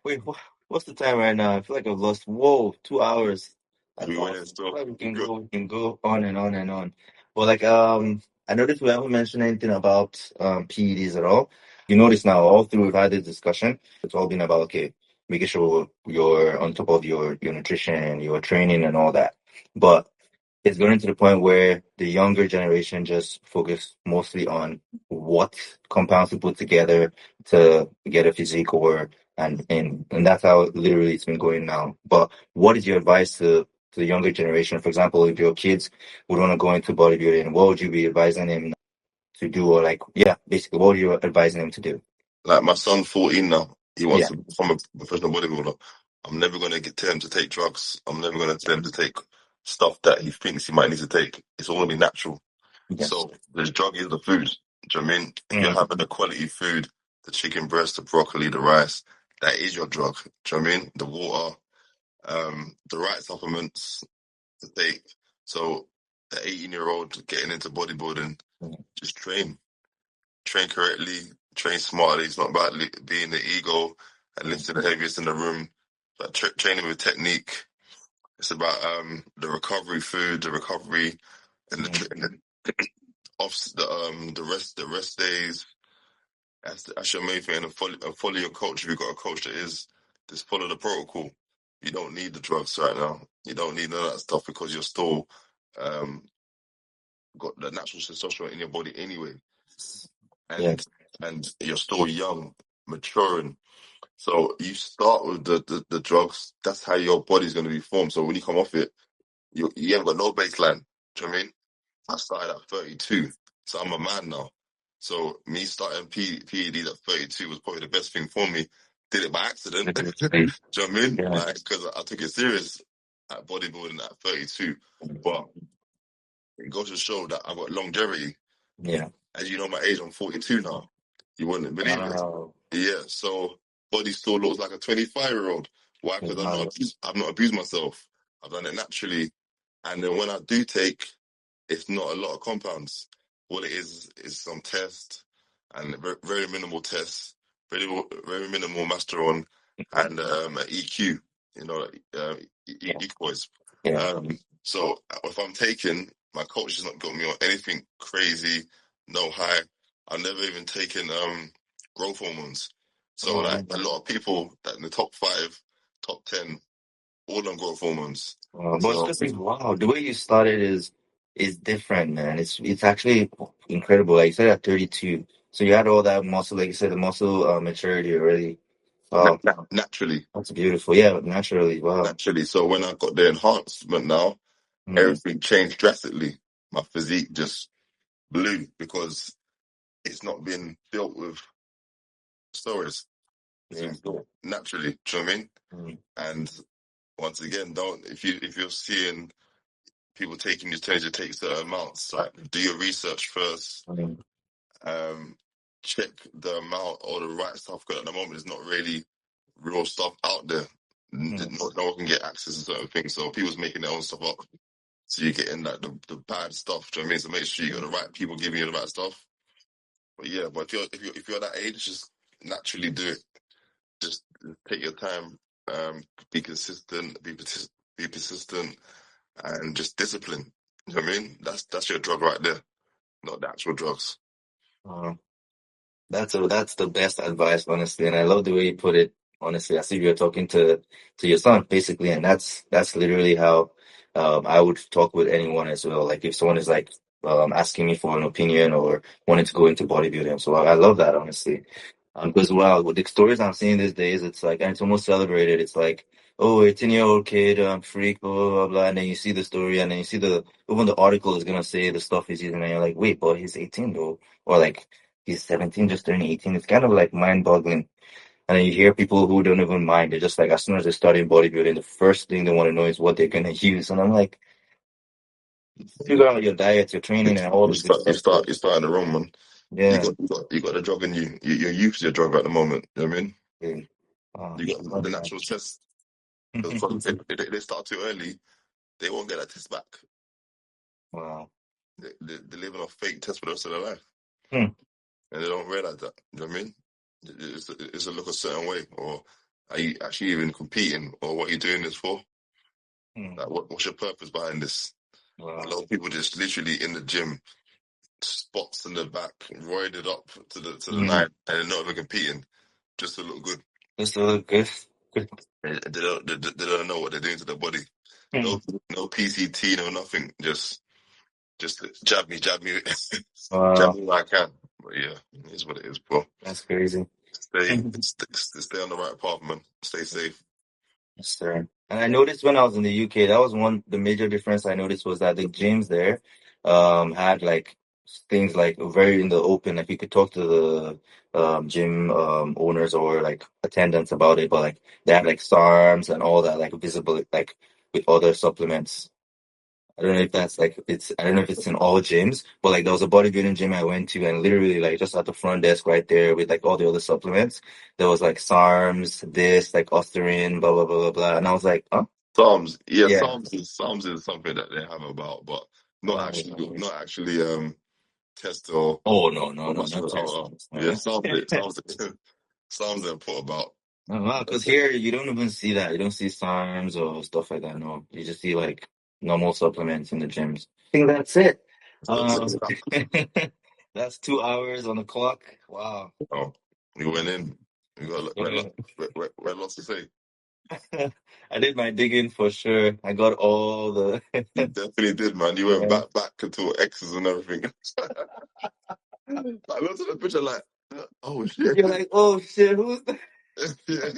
Wait, what's the time right now? I feel like I've lost 2 hours. That's We went in awesome. still. We can go on and on and on. But like I noticed we haven't mentioned anything about PEDs at all. You notice now all through we've had this discussion, it's all been about making sure you're on top of your nutrition, your training and all that. But it's going to the point where the younger generation just focus mostly on what compounds to put together to get a physique and that's how literally it's been going now. But what is your advice to the younger generation? For example, if your kids would want to go into bodybuilding, what would you be advising them to do? Or basically, what are you advising them to do? Like my son's 14 now. he wants to become a professional bodybuilder. I'm never gonna tell him to take drugs. I'm never gonna tell him to take stuff that he thinks he might need to take. It's all gonna be natural. Yes. So the drug is the food. Do you know what I mean? If you're having the quality food, the chicken breast, the broccoli, the rice, that is your drug. Do you know what I mean? The water, the right supplements to take. So the 18-year-old getting into bodybuilding, just train correctly, train smartly. It's not about being the ego and lifting the heaviest in the room, but training with technique. It's about the recovery food, the recovery, and the rest days. That's your main thing. And follow your coach. If you've got a coach that is, just follow the protocol. You don't need the drugs right now. You don't need none of that stuff because you're still got the natural testosterone in your body anyway. And you're still young, maturing. So you start with the drugs. That's how your body's going to be formed. So when you come off it, you haven't got no baseline. Do you know what I mean? I started at 32, so I'm a man now. So me starting PEDs at 32 was probably the best thing for me. Did it by accident. Do you know what I mean? Like, because I took it serious at bodybuilding at 32. But it goes to show that I've got longevity. Yeah. As you know, my age, I'm 42 now. You wouldn't believe it. Yeah, so body still looks like a 25-year-old. Why? Because I've not abused myself. I've done it naturally. And then when I do take, it's not a lot of compounds. All it is some tests and very minimal tests, very minimal masteron and EQ, equipoise. So if I'm taking, my coach has not got me on anything crazy, no high. I've never even taken growth hormones. So like a lot of people that in the top 5, top 10, all on growth hormones. But it's just wow, the way you started is different, man. It's actually incredible. Like you said at 32, so you had all that muscle, like you said, the muscle maturity already. Wow, naturally. That's beautiful. Yeah, naturally. Wow. Naturally. So when I got the enhancement now, everything changed drastically. My physique just blew because it's not been built with steroids. It's been built naturally. Do you know what I mean? And once again, if you're seeing people taking you to take certain amounts, like do your research first. Check the amount or the right stuff, because at the moment there's not really real stuff out there. No one can get access to certain things, so people's making their own stuff up. So you're getting like the bad stuff. Do you know what I mean? So make sure you got the right people giving you the right stuff. But yeah, but if you're that age, just naturally do it. Just take your time, be consistent, be persistent, and just discipline. You know what I mean? That's your drug right there, not the actual drugs. That's the best advice, honestly, and I love the way you put it. Honestly, I see you're talking to your son, basically, and that's literally how I would talk with anyone as well. Like if someone is like asking me for an opinion or wanting to go into bodybuilding, so I love that, honestly. Because wow, with the stories I'm seeing these days, it's like, and it's almost celebrated. It's like, oh, 18-year-old kid, freak, blah, blah, blah, blah, and then you see the story, and then you see even the article is gonna say the stuff he's using, and you're like, wait, but he's 18 though, or like he's 17, just turning 18. It's kind of like mind-boggling. And then you hear people who don't even mind. They're just like, as soon as they start in bodybuilding, the first thing they want to know is what they're gonna use. And I'm like, figure out your diet, your training, and all this stuff. You start in the wrong, man. Yeah. You got the drug in you. You're used to your drug at the moment. You know what I mean? Yeah. You got the natural test. If they start too early, they won't get that test back. Wow. They're living off fake tests for the rest of their life. And they don't realize that. You know what I mean? It's to look a certain way. Or are you actually even competing? Or what are you doing this for? Like, what's your purpose behind this? Wow. A lot of people just literally in the gym, spots in the back, roided up to the night, and they're not even competing, just to look good. Just to look good. They don't know what they're doing to their body. No PCT, no nothing. Just jab me, jab me where I can. But yeah, it is what it is, bro. That's crazy. Stay on the right path, man. Stay safe. Yes, sir. And I noticed when I was in the UK, that was the major difference I noticed was that the gyms there had like things like very in the open. Like you could talk to the gym owners or like attendants about it, but like they have like SARMs and all that like visible like with other supplements. I don't know if that's like I don't know if it's in all gyms, but like there was a bodybuilding gym I went to and literally like just at the front desk right there with like all the other supplements, there was like SARMs, this, like Osterin, blah blah blah blah blah. And I was like, huh? Psalms, yeah, Yeah. Psalms is something that they have about, but Oh, not actually test or oh no, no, or no, much not of test. yeah, Psalms they put about. Oh, wow, because here you don't even see that. You don't see SARMs or stuff like that. No, you just see like normal supplements in the gyms. I think that's it. Um, that's 2 hours on the clock. Wow. Oh, we went in. We got we had lots to say. I did my digging for sure. I got all the You definitely did, man. You went yeah. back to X's and everything. I looked at the picture like, oh shit. You're like, oh shit, who's that? Yeah,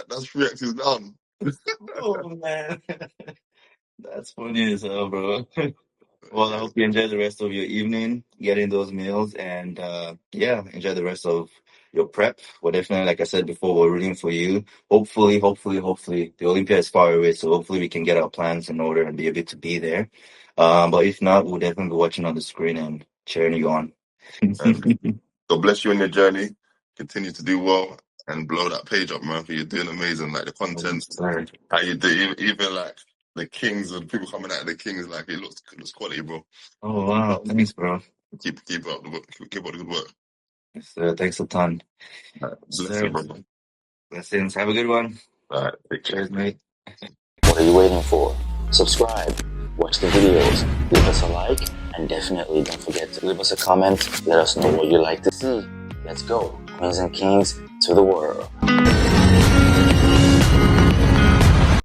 that's 3X's down. Oh man, that's funny as hell, bro. Well, I hope you enjoy the rest of your evening, getting those meals, and yeah, enjoy the rest of your prep. Well, definitely, like I said before, we're rooting for you. Hopefully, the Olympia is far away, so hopefully we can get our plans in order and be able to be there. But if not, we'll definitely be watching on the screen and cheering you on. And God bless you in your journey. Continue to do well and blow that page up, man. For you're doing amazing. Like the content, how you do, even like the Kings and people coming out of the Kings, like it looks quality, bro. Oh wow, thanks, bro. Keep up the work. Keep up the good work. Yes, sir. Thanks a ton. Bless you, brother. Blessings. Have a good one. All right, take care. Cheers, mate. What are you waiting for? Subscribe, watch the videos, leave us a like, and definitely don't forget to leave us a comment. Let us know what you'd like to see. Let's go, queens and kings, to the world.